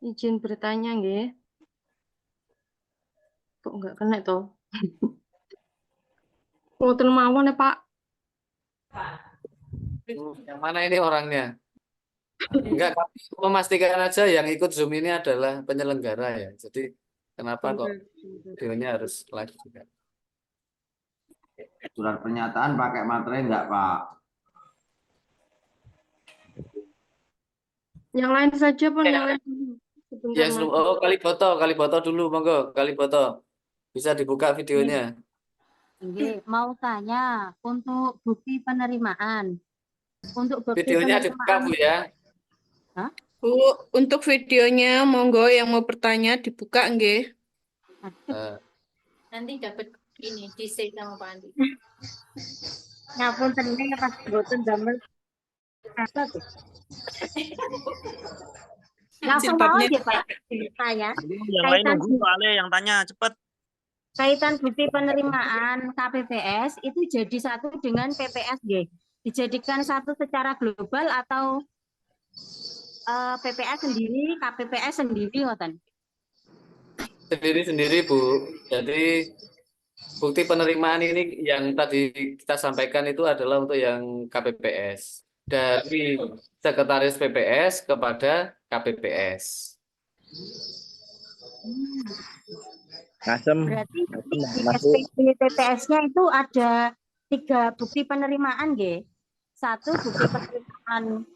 Izin bertanya nggih. Kok enggak kena toh? Ngoten mawon ya, Pak. Yang mana ini orangnya? Enggak, kami memastikan aja yang ikut Zoom ini adalah penyelenggara ya. Jadi kenapa kok videonya harus live juga? Surat pernyataan pakai materai enggak, Pak? Yang lain saja pun, yang lain. Sebentar, Yang Mas. oh Kaliboto dulu, monggo. Kaliboto. Bisa dibuka videonya. Nggih, mau tanya untuk bukti penerimaan. Untuk bukti Videonya dibuka, penerimaan. Bu ya. Hah? Bu, untuk videonya monggo yang mau bertanya dibuka nggih. Nanti dapat ini di-save sama Pak Andi. Ngapun tenang pas boten damel apa tuh? Langsung mau Jilbabnya aja Pak saya. Yang lain Kaitan nunggu soalnya yang tanya cepet. kaitan bukti penerimaan KPPS itu jadi satu dengan PPSG. Dijadikan satu secara global atau PPS sendiri, KPPS sendiri, ngoten. Sendiri-sendiri, Bu. Jadi bukti penerimaan ini yang tadi kita sampaikan itu adalah untuk yang KPPS. Dari Sekretaris PPS kepada KPPS. Berarti di SPP PPS-nya itu ada 3 bukti penerimaan, nggih. 1 bukti penerimaan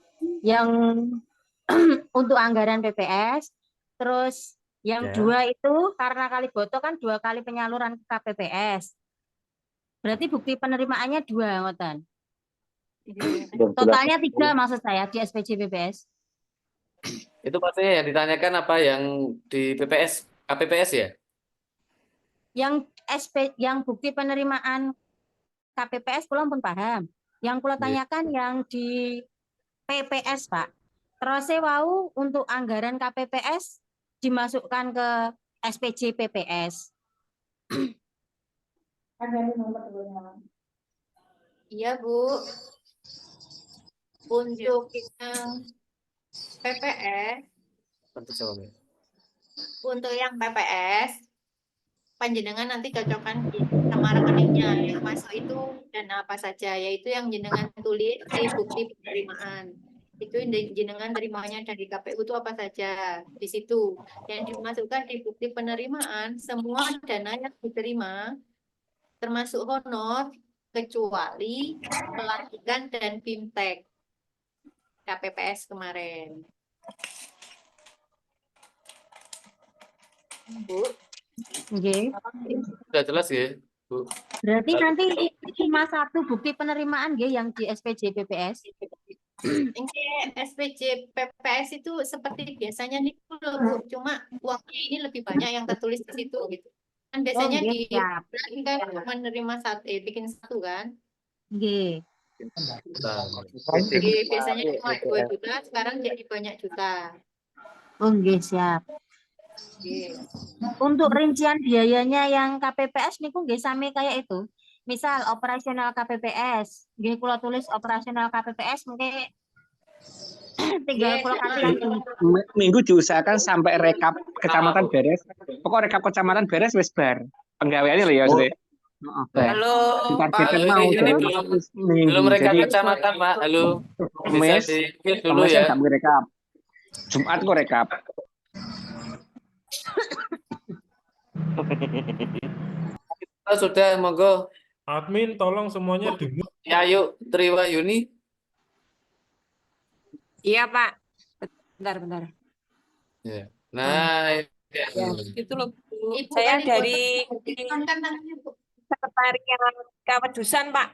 yang untuk anggaran PPS, terus yang 2 itu karena Kaliboto kan 2 kali penyaluran ke KPPS. Berarti bukti penerimaannya 2, ngoten. Totalnya 3 maksud saya di SPJ PPS. Itu pastinya yang ditanyakan apa yang di PPS, KPPS ya? Yang bukti penerimaan KPPS kula pun paham. Yang kula tanyakan yang di PPS, Pak. Terus wau untuk anggaran KPPS dimasukkan ke SPJ PPS. Iya, Bu. Untuk yang PPS, untuk yang PPS, panjenengan nanti cocokkan sama rekeningnya yang masuk itu dan apa saja, yaitu yang jenengan tulis di bukti penerimaan. Itu jenengan terimanya dari KPU itu apa saja di situ. Yang dimasukkan di bukti penerimaan, semua dana yang diterima, termasuk honor, kecuali pelantikan dan BIMTEK KPPS kemarin. Bu. Nggih. Sudah jelas ya, Bu? Berarti nanti cuma 1 bukti penerimaan nggih yang di SPJ PPS. SPJ PPS itu seperti biasanya nih, Bu. Cuma uangnya ini lebih banyak yang tertulis di situ gitu. Kan biasanya nggih, siap. kan menerima bikin 1 kan? Nggih. Jadi biasanya cuma 2 juta, sekarang jadi banyak juta. Oh, nggih, siap. Oke. Untuk rincian biayanya yang KPPS niku nggih sami kayak itu. Misal operasional KPPS, nggih kula tulis operasional KPPS mungkin tinggal kula kasih minggu diusahakan sampai rekap kecamatan beres. Pokok rekap kecamatan beres wis bar. Penggaweane lho ya maksudnya. Halo, Pak. Mau Ini belum rekap kecamatan, Pak. Halo. Bisa di dulu ya. Sampai rekap. Jumat kok rekap. Sudah, monggo. Admin, tolong semuanya dulu. Ya, yuk, Triwayuni. Iya, Pak. Bentar. Ya. Nah, Ya, itu loh, Bu. Ibu Saya kan dari Bu. Sekretariat Kawedusan, Pak.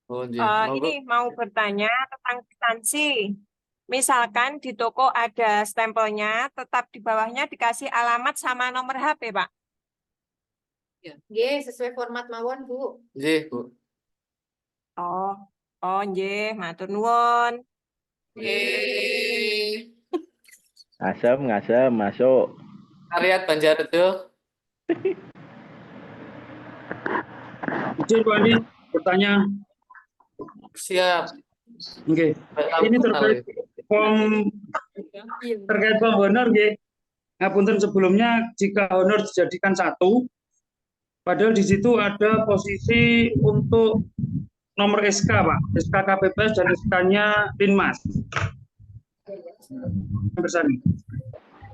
Oh, monggo. Ini mau bertanya tentang kwitansi. Misalkan di toko ada stempelnya, tetap di bawahnya dikasih alamat sama nomor HP, Pak. Nggih, sesuai format mawon, Bu. Nggih, Bu. Oh, nggih, matur nuwun. Nggih. Ngasem masuk. Sekretariat Banjarjo. Izin Pak Andi bertanya. Siap. Oke. Ini terkait form honor nggih. Ngapunten sebelumnya jika honor dijadikan 1, padahal di situ ada posisi untuk nomor SK Pak, SK KPPS dan SK-nya Linmas. Bersani.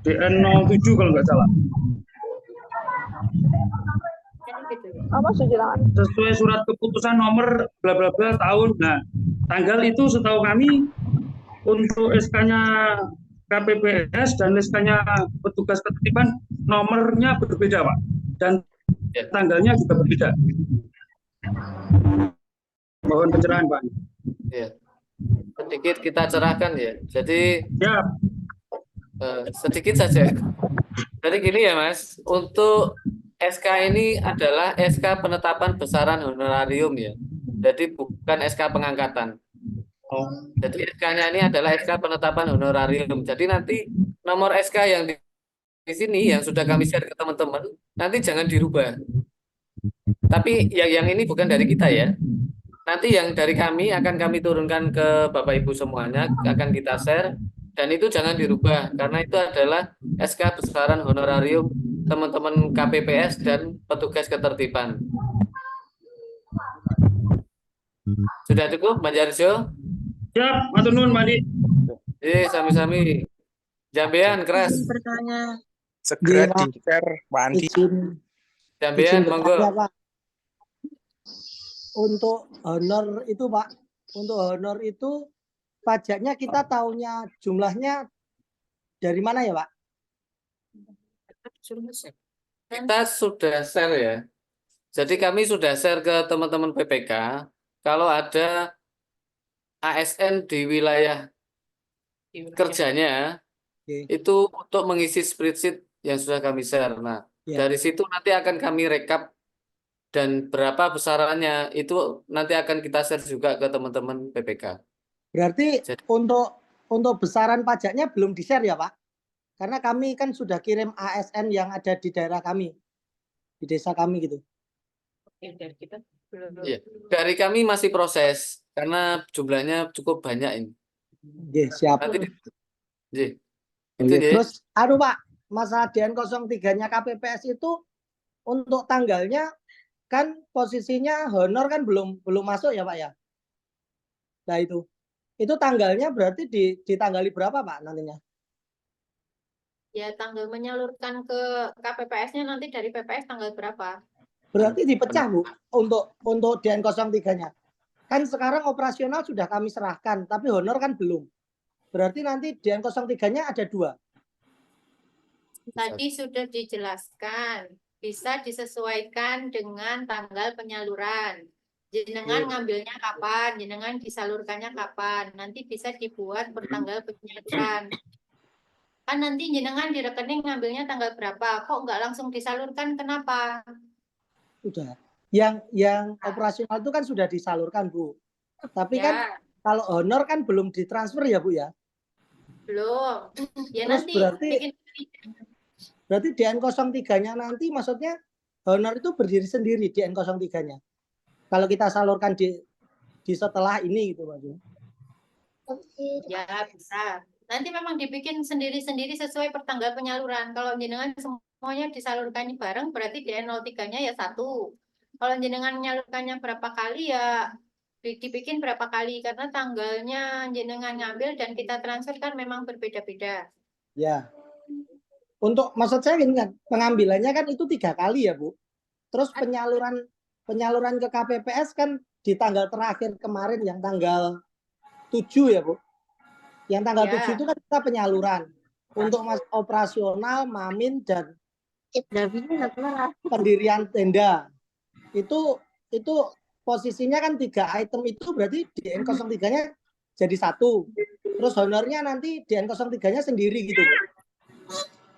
DN07 kalau nggak salah. Sesuai surat keputusan nomor bla bla bla tahun. Nah, tanggal itu setahu kami untuk SK-nya KPPS dan SK-nya petugas ketertiban nomornya berbeda, Pak. Dan tanggalnya juga berbeda. Mohon pencerahan, Pak. Ya. Sedikit kita cerahkan ya. Jadi ya. Sedikit saja. Jadi gini ya Mas, untuk SK ini adalah SK penetapan besaran honorarium ya. Jadi bukan SK pengangkatan. Jadi SK-nya ini adalah SK penetapan honorarium. Jadi nanti nomor SK yang di sini yang sudah kami share ke teman-teman, nanti jangan dirubah. Tapi yang ini bukan dari kita ya. Nanti yang dari kami akan kami turunkan ke Bapak Ibu semuanya, akan kita share. Dan itu jangan dirubah, karena itu adalah SK besaran honorarium teman-teman KPPS dan petugas ketertiban. Sudah cukup, Mbak Jarjo? Siap, matur nuwun, Pak Andi. Sami-sami. Jambean keras. Bertanya. Segera di-share, Pak Andi. Jambean, monggo. Pak. Untuk honor itu, Pak, untuk honor itu pajaknya kita tahunya jumlahnya dari mana ya, Pak? Kita sudah share ya. Jadi kami sudah share ke teman-teman PPK. Kalau ada ASN di wilayah kerjanya, itu untuk mengisi spreadsheet yang sudah kami share. Nah, dari situ nanti akan kami rekap dan berapa besarannya itu nanti akan kita share juga ke teman-teman PPK. Berarti untuk besaran pajaknya belum di-share ya, Pak? Karena kami kan sudah kirim ASN yang ada di daerah kami, di desa kami gitu. Dari kita Ya, dari kami masih proses karena jumlahnya cukup banyak ini. Siap. Nanti, Terus, Pak, masalah DN03-nya KPPS itu untuk tanggalnya kan posisinya honor kan belum masuk ya, Pak ya? Nah itu tanggalnya berarti ditanggali berapa, Pak, nantinya? Ya, tanggal menyalurkan ke KPPS-nya nanti dari PPS tanggal berapa? Berarti dipecah, Bu, untuk DN03-nya. Kan sekarang operasional sudah kami serahkan, tapi honor kan belum. Berarti nanti DN03-nya ada 2. Tadi sudah dijelaskan, bisa disesuaikan dengan tanggal penyaluran. Jenengan ngambilnya kapan, jenengan disalurkannya kapan, nanti bisa dibuat bertanggal penyaluran. Kan nanti jenengan di rekening ngambilnya tanggal berapa, kok nggak langsung disalurkan, kenapa? Sudah. Yang operasional itu kan sudah disalurkan, Bu. Tapi kan kalau honor kan belum ditransfer ya, Bu ya? Belum. Ya terus nanti berarti DN03-nya nanti maksudnya honor itu berdiri sendiri DN03-nya. Kalau kita salurkan di setelah ini gitu, Pak. Ya bisa. Nanti memang dibikin sendiri-sendiri sesuai pertanggal penyaluran. Kalau jenengan semuanya disalurkannya bareng, berarti DN03-nya ya 1. Kalau jenengan menyalurkannya berapa kali ya dibikin berapa kali, karena tanggalnya jenengan ngambil dan kita transfer kan memang berbeda-beda. Ya. Untuk maksud saya ini kan pengambilannya kan itu 3 kali ya, Bu. Terus penyaluran ke KPPS kan di tanggal terakhir kemarin yang tanggal 7 ya, Bu. Yang tanggal 7 itu kan kita penyaluran untuk operasional, mamin dan pendirian tenda. Itu posisinya kan 3 item itu berarti DN03-nya jadi 1. Terus honornya nanti DN03-nya sendiri gitu, Bu.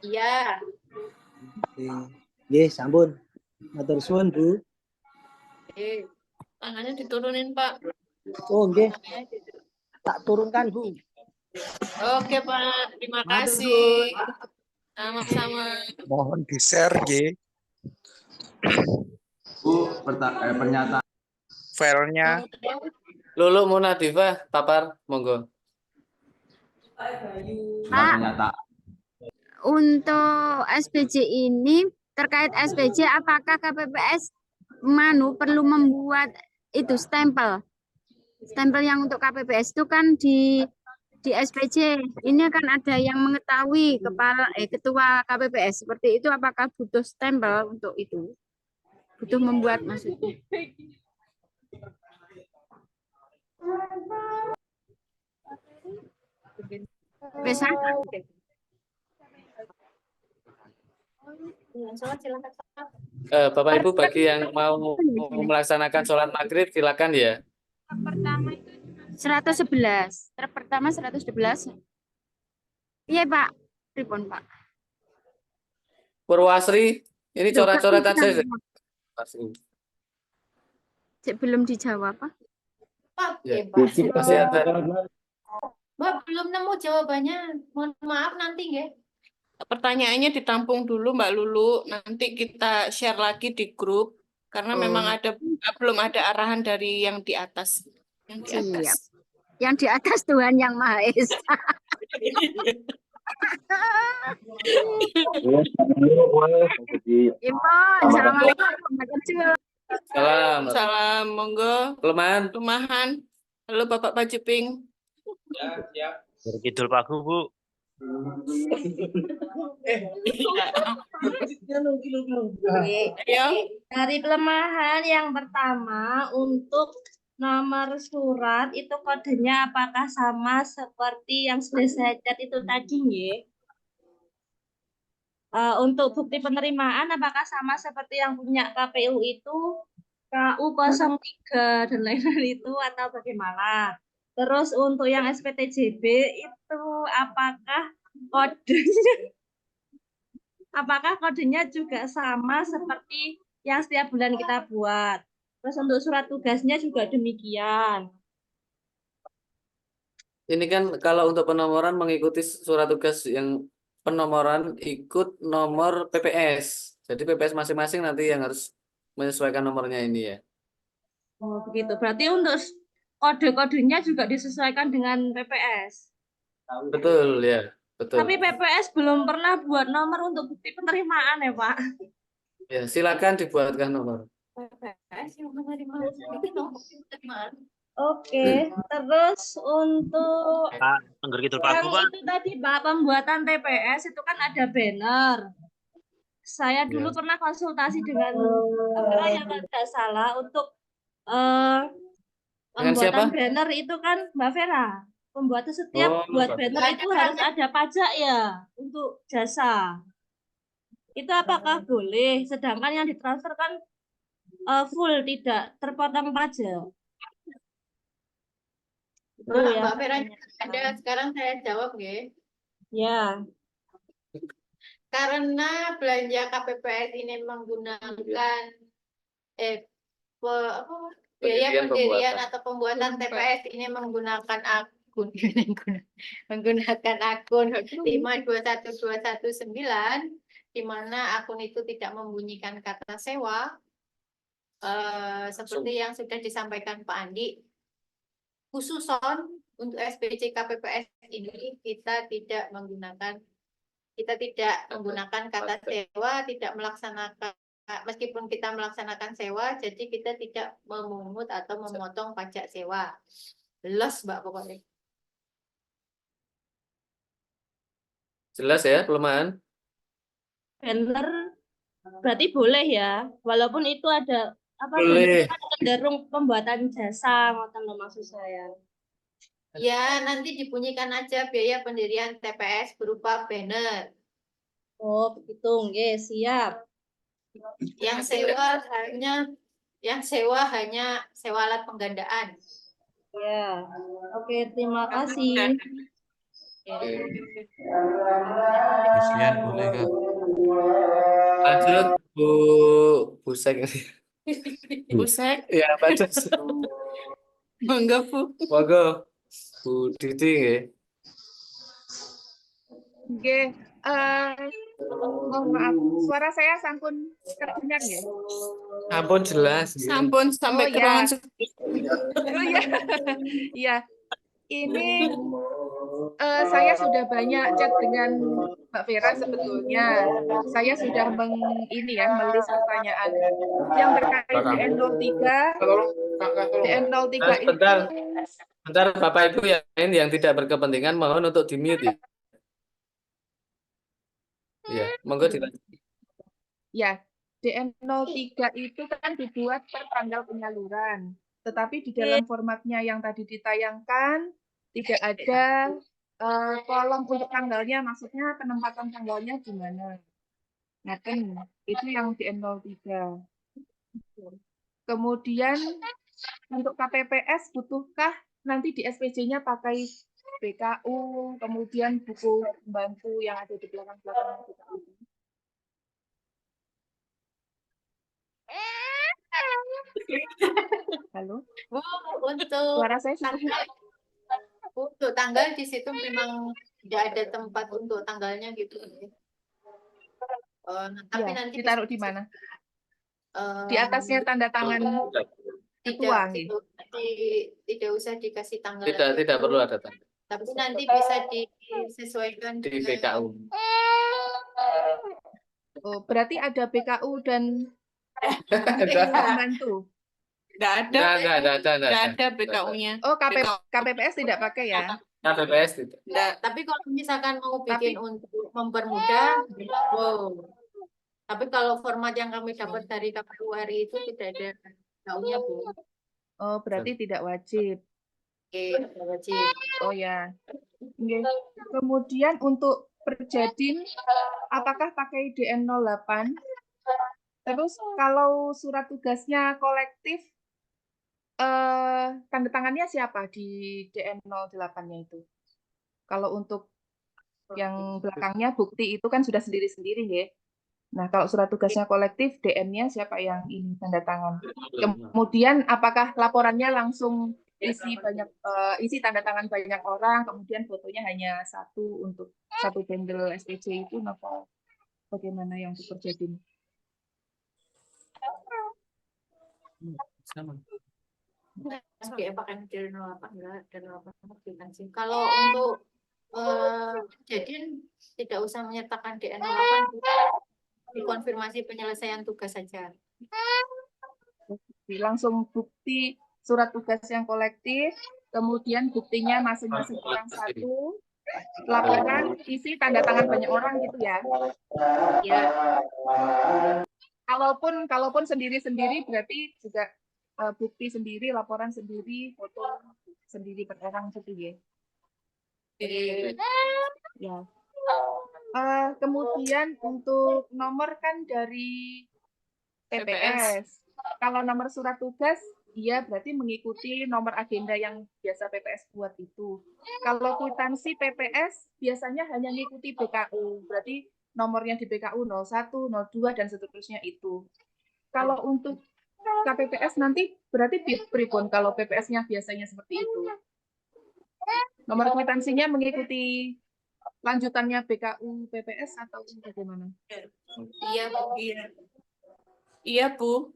Iya. Nggih, sampun. Matur suwun, Bu. Tangannya diturunin, Pak. Oh, nggih. Tak turunkan, Bu. Oke, Pak. Terima kasih. Sama-sama. Mohon di-share, G. Bu, pernyataan Filenya. Lulu Muna Diva, papar, monggo. pernyataan. Untuk SPJ ini, terkait SPJ, apakah KPPS perlu membuat itu stempel? Stempel yang untuk KPPS itu kan di SPJ ini akan ada yang mengetahui ketua KPPS seperti itu, apakah butuh stempel untuk itu? Butuh membuat maksudnya. Bisa? Bapak Ibu bagi yang mau melaksanakan sholat maghrib silakan ya. Pertama itu 111. Pertama 111. Iya, Pak. Pripun, Pak? Purwasri, ini coret-coretan saja. Belum dijawab, Pak. Ya, Pak. masih ada. Mbak, belum nemu jawabannya. Mohon maaf nanti ya. Pertanyaannya ditampung dulu Mbak Lulu. Nanti kita share lagi di grup. Karena memang belum ada arahan dari yang di atas. Yang di atas. Siap. Yang di atas Tuhan Yang Maha Esa. Salam. Salam, monggo. Kelemahan. Halo Bapak Pajuping. Ya, siap. Berkidul Paku, Bu. Dari kelemahan yang pertama untuk nomor surat itu kodenya apakah sama seperti yang sudah saya cat itu tadi ya? Untuk bukti penerimaan apakah sama seperti yang punya KPU itu KU 03 dan lain-lain itu atau bagaimana? Terus untuk yang SPTJB itu apakah kodenya juga sama seperti yang setiap bulan kita buat? Terus untuk surat tugasnya juga demikian. Ini kan kalau untuk penomoran mengikuti surat tugas yang penomoran ikut nomor PPS. Jadi PPS masing-masing nanti yang harus menyesuaikan nomornya ini ya. Oh, begitu. Berarti untuk kode-kodenya juga disesuaikan dengan PPS. Betul ya, betul. Tapi PPS belum pernah buat nomor untuk bukti penerimaan ya, Pak. Ya, silakan dibuatkan nomor. PPS yang menerima itu bukti penerimaan. Oke, terus untuk Pak, Tengger Kidul yang Paku, Pak. itu tadi Pak, pembuatan TPS itu kan ada banner. Saya dulu pernah konsultasi dengan yang tidak salah untuk pembuatan banner itu kan Mbak Vera. Pembuatan setiap buat banner itu harus ada pajak ya untuk jasa. Itu apakah boleh? Sedangkan yang ditransfer kan full tidak terpotong pajak. Mbak Vera ada, sekarang saya jawab ya. Ya. Karena belanja KPPS ini menggunakan biaya pendirian atau pembuatan TPS ini menggunakan akun 521219 di mana akun itu tidak membunyikan kata sewa seperti yang sudah disampaikan Pak Andi. Khususon untuk SPJ KPPS ini kita tidak menggunakan kata sewa, tidak melaksanakan, meskipun kita melaksanakan sewa, jadi kita tidak memungut atau memotong pajak sewa. Jelas Mbak pokoknya. Jelas ya pelemahan? Banner berarti boleh ya, walaupun itu ada boleh. Cenderung pembuatan jasa, ngoten lho maksud saya. Ya, nanti dibunyikan aja biaya pendirian TPS berupa banner. Oh, begitu, nggih, siap. Yang sewa hanya sewa alat penggandaan. Ya. Oke, terima kasih. Kasihan boleh Kak. Lanjut Bu Busek. Busek. Ya, bagus. Monggo Bu. Monggo Bu Didi nggih. Oke, mohon maaf, suara saya sampun terdengar ya? Ampun jelas. Sampun sampai ke ruangan Oh ya, iya. Ini saya sudah banyak chat dengan Mbak Vera sebetulnya. Saya sudah melis pertanyaan yang terkait DN03. DN03 itu. Bentar Bapak Ibu yang tidak berkepentingan mohon untuk di-mute. Ya, monggo dilanjut. Ya, DN03 itu kan dibuat per tanggal penyaluran. Tetapi di dalam formatnya yang tadi ditayangkan tidak ada kolom untuk tanggalnya, maksudnya penempatan tanggalnya gimana. Nah, itu yang DN03. Kemudian untuk KPPS butuhkah nanti di SPJ-nya pakai BKU, kemudian buku pembantu yang ada di belakang-belakang BKU. Halo? Bu, untuk Suara saya tanggal, untuk tanggal di situ memang tidak ada tempat untuk tanggalnya gitu. Tapi Ya, nanti ditaruh di mana? Di atasnya tanda tangan ketua. tidak usah dikasih tanggal. Tidak perlu ada tanggal. Tapi nanti bisa disesuaikan di BKU. Oh, berarti ada BKU dan pembantu. Tidak ada BKU-nya. Oh, KPPS tidak pakai ya? KPPS tidak. Tapi kalau misalkan mau bikin untuk mempermudah, wow. Tapi kalau format yang kami dapat dari KPU RI itu tidak ada BKU-nya, Bu. Oh, berarti tidak wajib. Oke, tidak wajib. Oh ya. Oke. Kemudian untuk Perjadin, apakah pakai DN08? Terus kalau surat tugasnya kolektif, tanda tangannya siapa di DN08-nya itu? Kalau untuk yang belakangnya bukti itu kan sudah sendiri-sendiri ya. Nah, kalau surat tugasnya kolektif, DN-nya siapa yang ini tanda tangan? Kemudian apakah laporannya langsung isi tanda tangan banyak orang, kemudian fotonya hanya satu untuk satu bundle SPC itu, apa bagaimana yang untuk Perjadin? Sama. Kalau untuk Perjadin tidak usah menyertakan DN08, dikonfirmasi penyelesaian tugas saja. Langsung bukti surat tugas yang kolektif, kemudian buktinya masing-masing orang satu, laporan isi tanda tangan banyak orang gitu ya. Ya. Kalaupun sendiri-sendiri berarti juga bukti sendiri, laporan sendiri, foto sendiri per orang gitu ya. Ya. Kemudian untuk nomor kan dari PPS. Kalau nomor surat tugas, dia berarti mengikuti nomor agenda yang biasa PPS buat itu. Kalau kwitansi PPS biasanya hanya mengikuti BKU, berarti nomornya di BKU 01, 02, dan seterusnya itu. Kalau untuk KPPS nanti berarti pribon kalau PPS-nya biasanya seperti itu. Nomor kwitansinya mengikuti lanjutannya BKU PPS atau bagaimana? Iya, Bu. Iya, Bu.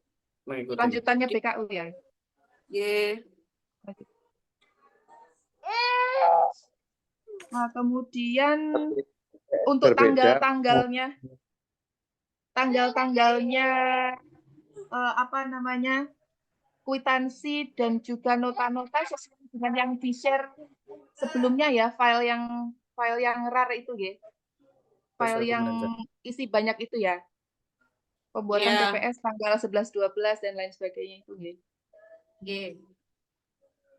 Lanjutannya BKU ya? Iya. Nah, kemudian untuk tanggal-tanggalnya apa namanya, kwitansi dan juga nota-nota sesuai dengan yang di-share sebelumnya ya, file yang RAR itu ya, file yang isi banyak itu ya, pembuatan PPS tanggal 11, 12 dan lain sebagainya itu ya.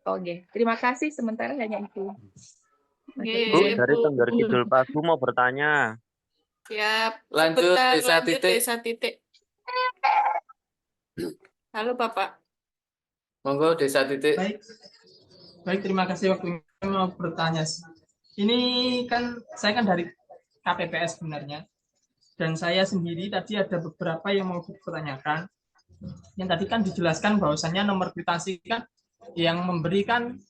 Oke, terima kasih, sementara hanya itu. Bu, dari Tengger Kidul Pagu mau bertanya. Siap. Lanjut, Desa Titik. Halo, Bapak. Monggo, Desa Titik. Baik, terima kasih waktunya. Mau bertanya. Ini kan saya kan dari KPPS sebenarnya. Dan saya sendiri tadi ada beberapa yang mau dipertanyakan. Yang tadi kan dijelaskan bahwasannya nomor kwitansi kan yang memberikan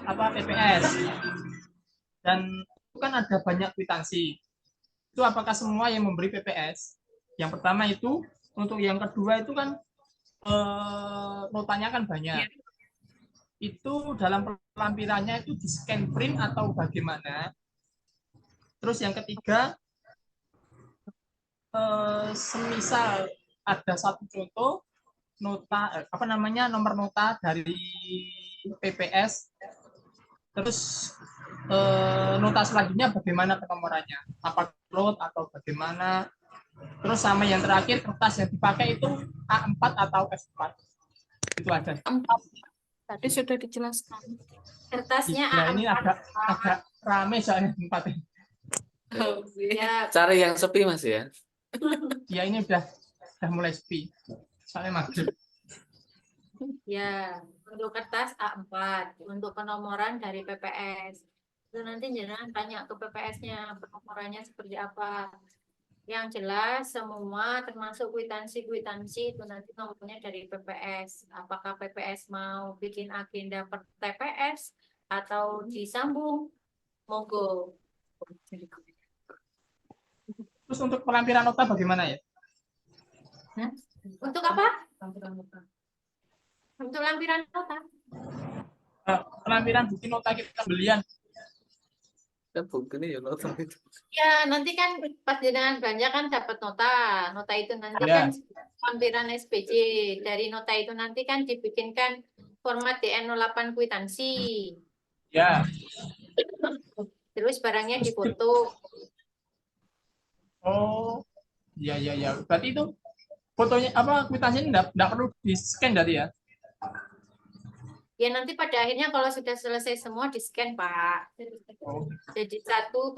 PPS. Dan kan ada banyak kwitansi. Itu apakah semua yang memberi PPS? Yang pertama itu, untuk yang kedua itu kan notanya kan banyak. Itu dalam lampirannya itu di scan print atau bagaimana? Terus yang ketiga, semisal ada satu contoh nota nomor nota dari PPS, terus nota selanjutnya bagaimana penomorannya, apa upload atau bagaimana, terus sama yang terakhir kertas yang dipakai itu A4 atau F4, itu ada. Tadi sudah dijelaskan. Kertasnya Nah, ini A4. agak rame soalnya tempatnya. Ya, Cari yang sepi Mas ya. Ya ini udah mulai sepi, soalnya maghrib. ya, untuk kertas A4, untuk penomoran dari PPS. Itu nanti jangan tanya ke PPS-nya, penomorannya seperti apa. Yang jelas semua termasuk kwitansi-kwitansi itu nanti nomornya dari PPS. Apakah PPS mau bikin agenda per TPS atau disambung? Monggo. Terus untuk pelampiran nota bagaimana ya? Hah? Untuk apa? Untuk lampiran nota. Pelampiran bukti nota kita pembelian. Bukti ya nota itu. Ya, nanti kan pas jenengan belanja kan dapat nota. Nota itu nanti Ya. kan lampiran SPJ. Dari nota itu nanti kan dibikinkan format DN08 kwitansi. Ya. Terus barangnya difoto. Oh, ya. Berarti itu fotonya kwitansinya enggak perlu di-scan dari ya? Ya nanti pada akhirnya kalau sudah selesai semua di-scan, Pak. Jadi satu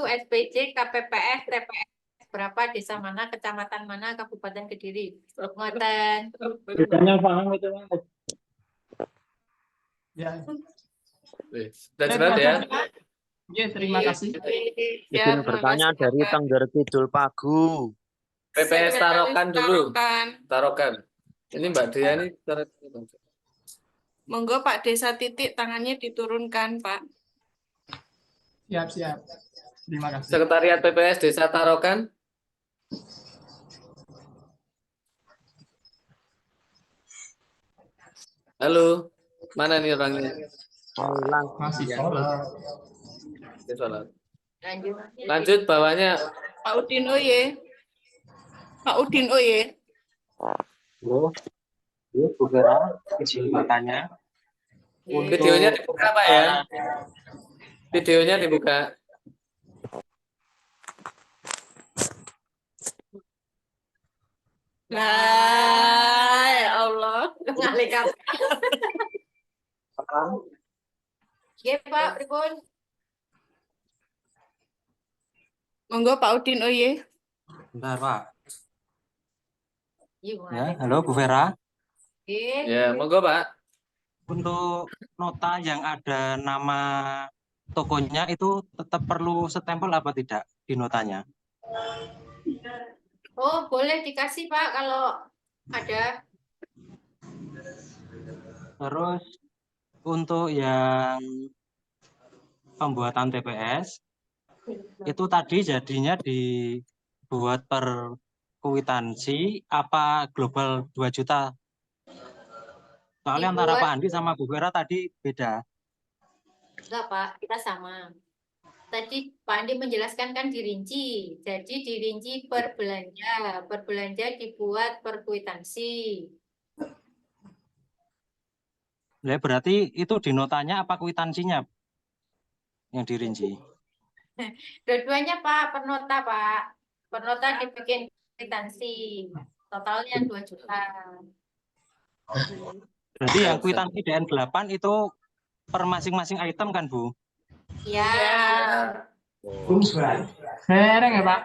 SPJ, KPPS, TPS berapa, desa mana, kecamatan mana, Kabupaten Kediri. Ngoten. Bedanya paham itu. Ya. Sudah jelas ya. Ya, terima kasih. Izin bertanya dari Tengger Kidul Pagu. PPS Tarokan dulu. Tarokan. Ini Mbak Dea ini Monggo Pak Desa Titik tangannya diturunkan, Pak. Siap. Terima kasih. Sekretariat PPS Desa Tarokan. Halo, mana nih orangnya? Masih sholat. Sholat. Lanjut bawahnya. Pak Udin Oye. Pak Udin Oye. Bu Vera, izin bertanya. Videonya dibuka Pak ya. Videonya dibuka. Nah, ya Allah. Ngalikan. Iya Pak, pripun? Monggo Pak Udin Oye. Bentar, Pak. Iya, Ya, halo Bu Vera. Ya, monggo Pak. Untuk nota yang ada nama tokonya itu tetap perlu stempel apa tidak di notanya? Oh, boleh dikasih Pak kalau ada. Terus untuk yang pembuatan TPS itu tadi jadinya dibuat per kwitansi apa global 2 juta? Soalnya antara Pak Andi sama Bu Vera tadi beda. Enggak Pak, kita sama. Tadi Pak Andi menjelaskan kan dirinci. Jadi dirinci per belanja. Per belanja dibuat per kwitansi. Ya, berarti itu di notanya apa kwitansinya yang dirinci? Dua-duanya Pak, per nota Pak. Per nota dibikin kwitansi. Totalnya 2 juta. Berarti yang kwitansi DN8 itu per masing-masing item kan, Bu? Ya. Sereng ya, Pak.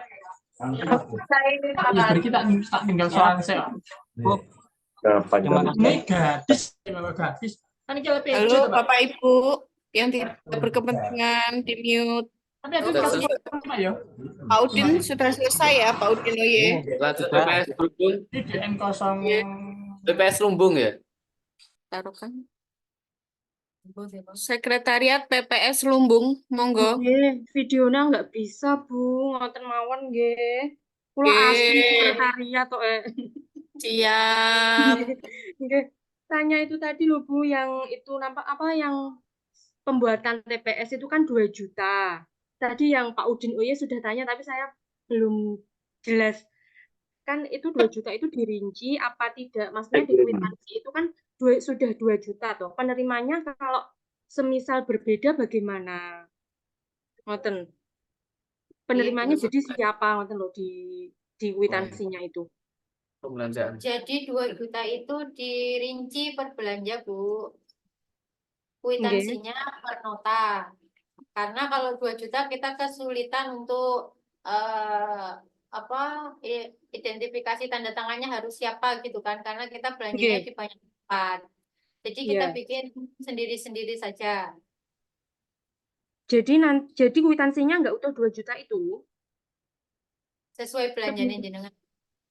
Jadi kita tinggal soal saya. Ini gratis, gratis. Kan ini lebih. Halo Bapak Ibu yang tidak berkepentingan di mute. Tapi aku kasih sama ya. Pak Udin sudah selesai ya, Pak Udin Oye. Lanjut PPS Lumbung. Ini DN0. PPS Lumbung ya? Taruhkan. Sekretariat PPS Lumbung, monggo. Nggih, videonya nggak bisa, Bu. Ngoten mawon nggih. Kula asli Nggih. sekretariat kok. Siap. Nggih. Tanya itu tadi loh, Bu, yang itu nampak apa yang pembuatan TPS itu kan 2 juta. Tadi yang Pak Udin Oye sudah tanya, tapi saya belum jelas. Kan itu 2 juta itu dirinci apa tidak? Maksudnya di kwitansi itu kan sudah 2 juta toh. Penerimanya kalau semisal berbeda bagaimana? Ngoten. Penerimanya jadi siapa ngoten loh di kwitansinya itu. Pembelanjaan. Jadi 2 juta itu dirinci per belanja, Bu. Nggih. Kwitansinya per nota. Karena kalau 2 juta kita kesulitan untuk identifikasi tanda tangannya harus siapa gitu kan, karena kita belanjanya Nggih. di banyak tempat. Jadi kita Iya. bikin sendiri-sendiri saja. Jadi kwitansinya nggak utuh 2 juta itu. Sesuai belanjanya jenengan.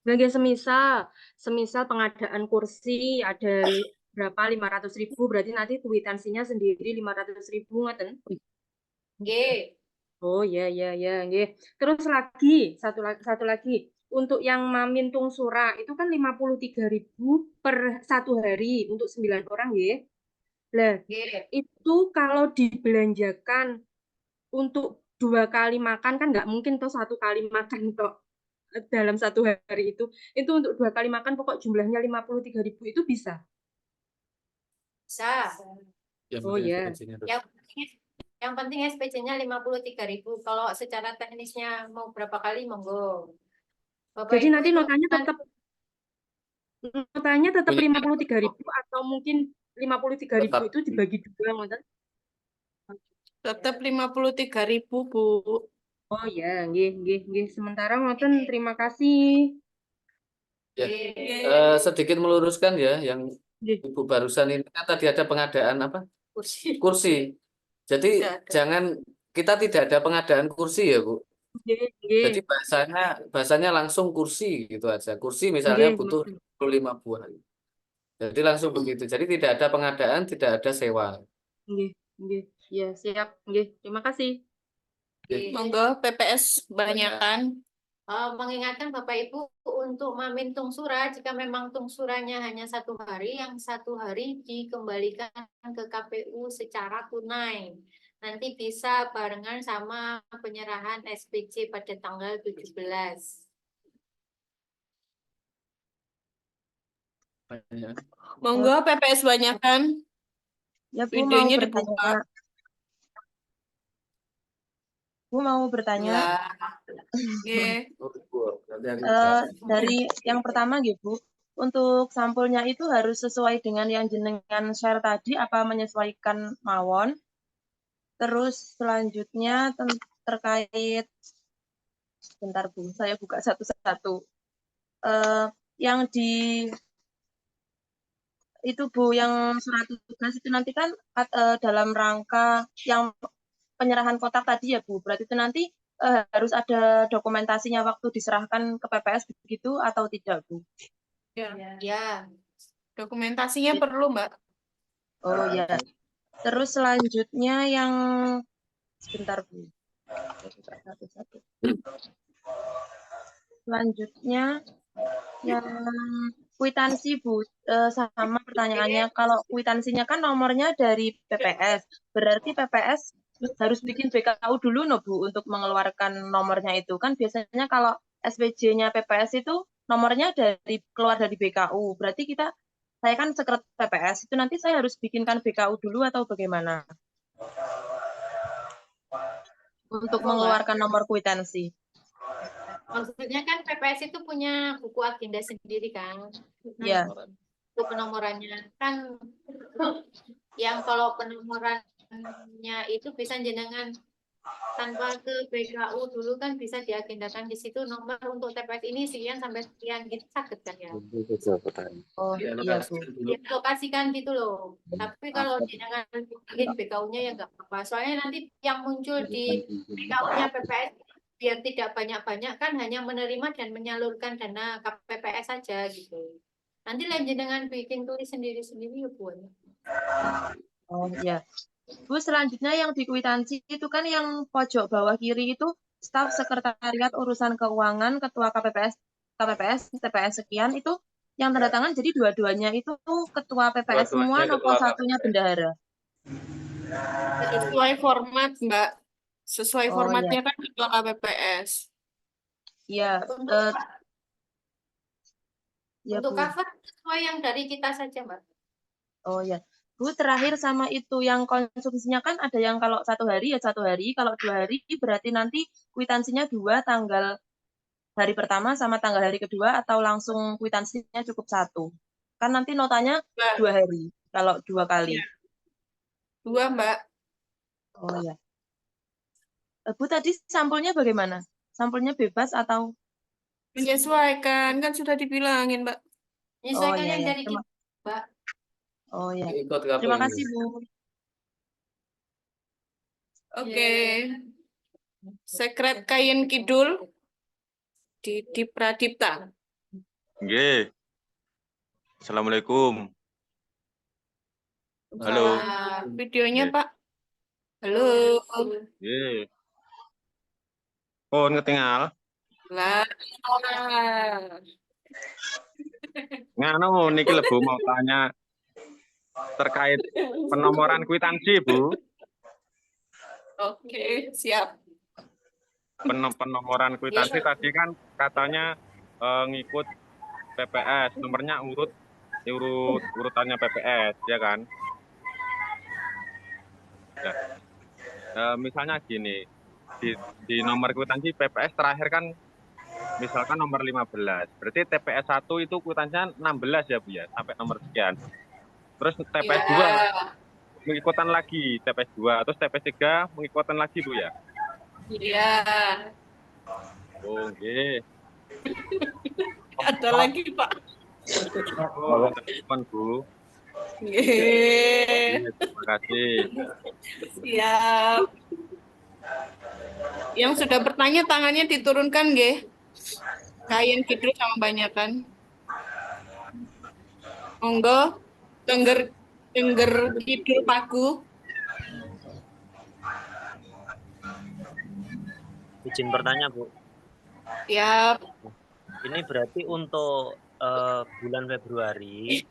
Belanja semisal pengadaan kursi ada berapa 500.000, berarti nanti kwitansinya sendiri 500.000 ngoten. Nggih. Oh ya nggih. Terus lagi satu lagi untuk yang Mamin Tungsura itu kan 53.000 per 1 hari untuk 9 orang nggih. Lah, itu kalau dibelanjakan untuk 2 kali makan kan nggak mungkin toh 1 kali makan toh dalam 1 hari itu untuk 2 kali makan pokok jumlahnya 53.000 itu bisa. Bisa. Oh ya. Yang penting SPC-nya 53.000. Kalau secara teknisnya mau berapa kali monggo. Jadi nanti notanya tetap 53.000 atau mungkin 53.000 itu dibagi 2 ngoten. Tetap 53.000, Bu. Oh ya, nggih. Sementara ngoten, terima kasih. Ya, sedikit meluruskan ya, yang Ibu barusan ini kan tadi ada pengadaan apa? Kursi. Jadi kita tidak ada pengadaan kursi ya, Bu. Jadi bahasanya langsung kursi gitu aja. Kursi misalnya butuh 25 buah. Jadi langsung begitu. Jadi tidak ada pengadaan, tidak ada sewa. Nggih. Ya, siap. Nggih, terima kasih. Monggo PPS banyakan. Mengingatkan Bapak Ibu untuk Mamin Tungsura, jika memang tungsuranya hanya 1 hari, yang 1 hari dikembalikan ke KPU secara tunai. Nanti bisa barengan sama penyerahan SPC pada tanggal 17. Monggo PPS banyakan. Ya, Bu, Videonya mau dibuka. Bu mau bertanya. Dari yang pertama gitu, untuk sampulnya itu harus sesuai dengan yang jenengan share tadi apa menyesuaikan mawon. Terus selanjutnya terkait, bentar Bu, saya buka satu-satu. Yang itu Bu, yang surat tugas itu nanti kan dalam rangka yang penyerahan kotak tadi ya Bu, berarti itu nanti harus ada dokumentasinya waktu diserahkan ke PPS begitu atau tidak Bu? Ya. Dokumentasinya perlu, Mbak. Oh ya. Terus selanjutnya yang sebentar Bu. Selanjutnya yang kwitansi Bu, sama pertanyaannya, kalau kwitansinya kan nomornya dari PPS, berarti PPS harus bikin BKU dulu no Bu untuk mengeluarkan nomornya itu. Kan biasanya kalau SPJ-nya PPS itu nomornya keluar dari BKU. Berarti saya kan sekret PPS, itu nanti saya harus bikinkan BKU dulu atau bagaimana? Untuk mengeluarkan nomor kwitansi. Maksudnya kan PPS itu punya buku agenda sendiri kan? Iya. Untuk penomorannya kan yang kalau penomorannya itu bisa jenengan tanpa ke BKU dulu kan bisa diagendakan di situ nomor untuk TPS ini sekian sampai sekian gitu sakit kan ya? Oh iya Bu. Dialokasikan gitu loh. Tapi kalau jenengan bikin BKU-nya ya nggak apa-apa. Soalnya nanti yang muncul di BKU-nya PPS biar tidak banyak-banyak kan hanya menerima dan menyalurkan dana KPPS saja gitu. Nanti jenengan bikin tulis sendiri-sendiri ya Bu. Oh ya. Bu, selanjutnya yang di kwitansi itu kan yang pojok bawah kiri itu staf sekretariat urusan keuangan, ketua KPPS, TPS sekian itu yang tanda tangan jadi dua-duanya itu ketua PPS semua, Dua-duanya nopo ketua satunya KPPS. bendahara. Sesuai format, Mbak. Sesuai Oh formatnya ya. kan ketua KPPS. Ya, Untuk ya untuk Bu. cover sesuai yang dari kita saja, Mbak. Oh ya. Bu, terakhir sama itu yang konsumsinya kan ada yang kalau 1 hari ya 1 hari, kalau 2 hari berarti nanti kwitansinya 2 tanggal hari pertama sama tanggal hari kedua atau langsung kwitansinya cukup 1. Kan nanti notanya 2 hari kalau 2 kali. 2, Mbak. Oh ya. Bu, tadi sampulnya bagaimana? Sampulnya bebas atau? Menyesuaikan, kan sudah dibilangin, Mbak. Oh Menyesuaikan ya yang ya. dari kita, Mbak. Oh ya. Ikut Terima KPU. kasih Bu. Oke. Sekret Kain Kidul di Pradipta. Nggih. Assalamualaikum. Halo. Videonya, Nggih. Pak. Halo. Nggih. Pun ketinggal. Lah. Nganu niki lebu mau tanya terkait penomoran kwitansi, Bu. Oke, siap. Penomoran kwitansi tadi kan katanya ngikut PPS, nomornya urutannya PPS, ya kan? Ya. Misalnya gini, di nomor kwitansi PPS terakhir kan misalkan nomor 15. Berarti TPS 1 itu kwitansinya 16 ya, Bu ya, sampai nomor sekian. Terus TPS 2 mengikutan lagi, TPS 2, terus TPS 3 mengikutan lagi, Bu ya. Iya. Oh, nggih. Ada lagi, Pak. Oh, telepon, Bu. Nggih. Terima kasih. Siap. Yang sudah bertanya tangannya diturunkan, nggih. Kain Kidul sama banyakan. Monggo, Tengger Kidul Paku. Izin bertanya, Bu. Siap. Ini berarti untuk bulan Februari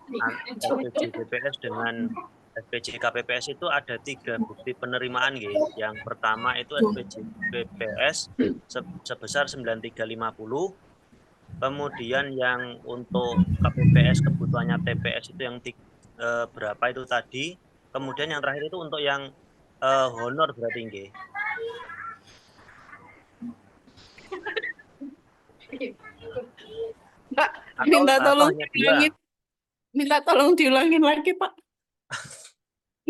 SPJ PPS dengan SPJ KPPS itu ada 3 bukti penerimaan, nggih. Yang pertama itu SPJ PPS sebesar 9350. Kemudian yang untuk KPPS kebutuhannya TPS itu yang berapa itu tadi. Kemudian yang terakhir itu untuk yang honor berarti, nggih. Mbak, minta tolong diulangin lagi, Pak.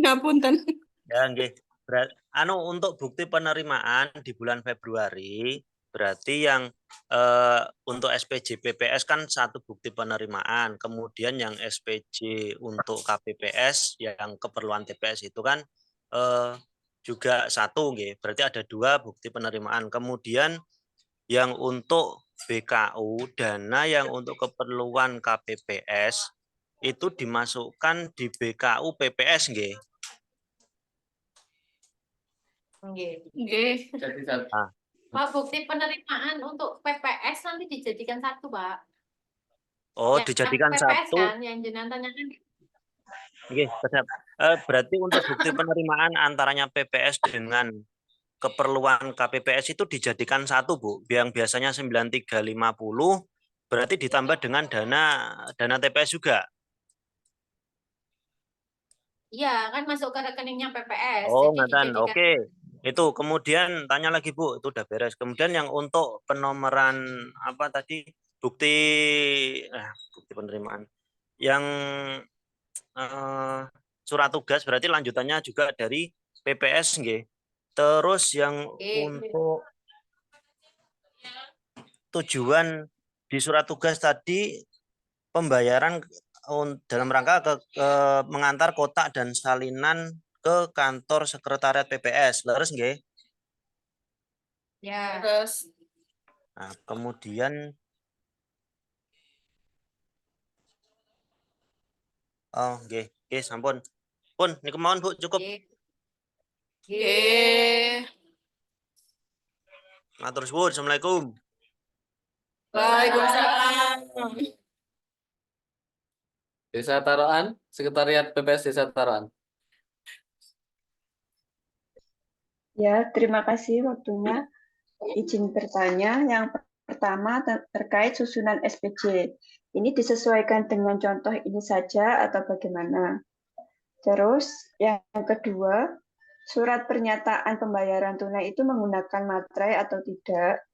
Ngapunten. Ya, nggih. Untuk bukti penerimaan di bulan Februari berarti yang untuk SPJ PPS kan 1 bukti penerimaan, kemudian yang SPJ untuk KPPS yang keperluan TPS itu kan juga 1, nggih. Berarti ada 2 bukti penerimaan. Kemudian yang untuk BKU dana yang untuk keperluan KPPS itu dimasukkan di BKU PPS, nggih. Nggih. Pak, bukti penerimaan untuk PPS nanti dijadikan 1, Pak. Oh, yang dijadikan PPS 1. kan yang jenengan tanyakan. Oke, berarti untuk bukti penerimaan antaranya PPS dengan keperluan KPPS itu dijadikan 1, Bu. Yang biasanya 9350 berarti ditambah dengan dana TPS juga. Iya, kan masuk ke rekeningnya PPS. Oh, jadi ngaten. dijadikan. Oke. Itu kemudian tanya lagi, Bu, itu udah beres. Kemudian yang untuk penomoran apa tadi? Bukti penerimaan. Yang surat tugas berarti lanjutannya juga dari PPS, nggih. Terus yang untuk tujuan di surat tugas tadi pembayaran dalam rangka mengantar kotak dan salinan ke kantor sekretariat PPS, leres nggih? Ya. Terus. Nah, kemudian nggih, sampun. Pun, niku mawon Bu, cukup. Nggih. Matur suwun. Assalamualaikum. Waalaikumsalam. Desa Taroan, Sekretariat PPS Desa Taroan. Ya, terima kasih waktunya. Izin bertanya, yang pertama terkait susunan SPJ. Ini disesuaikan dengan contoh ini saja atau bagaimana? Terus yang kedua, surat pernyataan pembayaran tunai itu menggunakan materai atau tidak?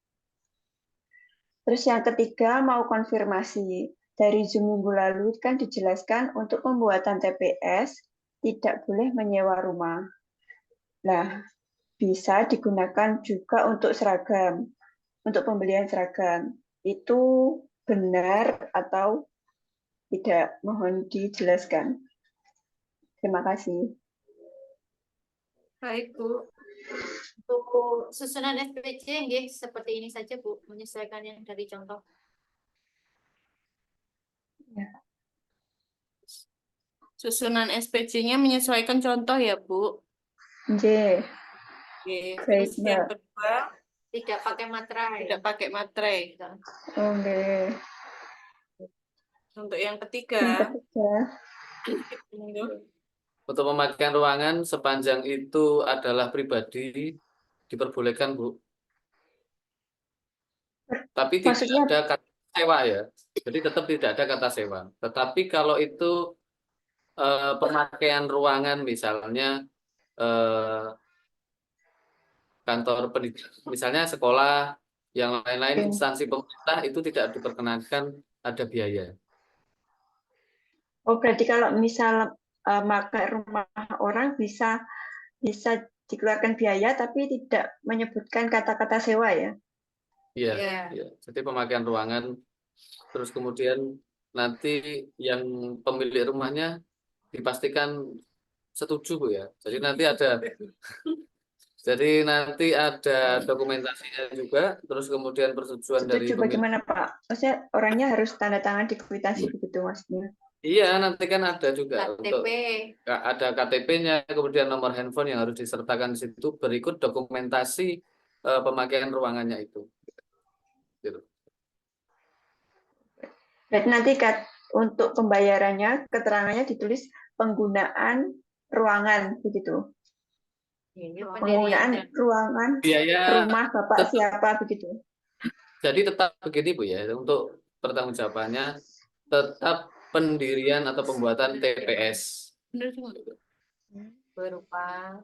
Terus yang ketiga, mau konfirmasi. Dari Zoom minggu lalu kan dijelaskan untuk pembuatan TPS tidak boleh menyewa rumah. Nah, bisa digunakan juga untuk seragam, untuk pembelian seragam. Itu benar atau tidak? Mohon dijelaskan. Terima kasih. Baik, Bu. Untuk susunan SPJ, nggih, seperti ini saja, Bu, menyesuaikan yang dari contoh. Susunan SPJ-nya menyesuaikan contoh ya, Bu. Oke. Oke. Baik, Terus yang Mbak. kedua, Tidak pakai materai. tidak pakai materai. Oke. Untuk yang Yang ketiga, ketiga, Untuk pemakaian ruangan sepanjang itu adalah pribadi diperbolehkan, Bu. Tapi tidak maksudnya ada kata sewa ya. Jadi tetap tidak ada kata sewa. Tetapi kalau itu pemakaian ruangan misalnya kantor pendidikan, misalnya sekolah, yang lain-lain instansi pemerintah itu tidak diperkenankan ada biaya. oh berarti kalau misal pakai rumah orang bisa dikeluarkan biaya tapi tidak menyebutkan kata-kata sewa ya? Iya, Iya. iya. Jadi pemakaian ruangan, terus kemudian nanti yang pemilik rumahnya dipastikan setuju, Bu ya. Jadi nanti ada dokumentasinya juga, terus kemudian persetujuan dari Setuju pemilik. bagaimana Pak? Maksudnya orangnya harus tanda tangan di kwitansi begitu maksudnya? Iya, nanti kan ada juga untuk KTP. ada KTP-nya, kemudian nomor handphone yang harus disertakan di situ, berikut dokumentasi pemakaian ruangannya itu. Gitu. Berarti nanti untuk pembayarannya, keterangannya ditulis penggunaan ruangan begitu. Penggunaan ruangan Biaya rumah Bapak siapa begitu. Jadi tetap begini, Bu ya, untuk pertanggungjawabannya tetap pendirian atau pembuatan TPS. Berupa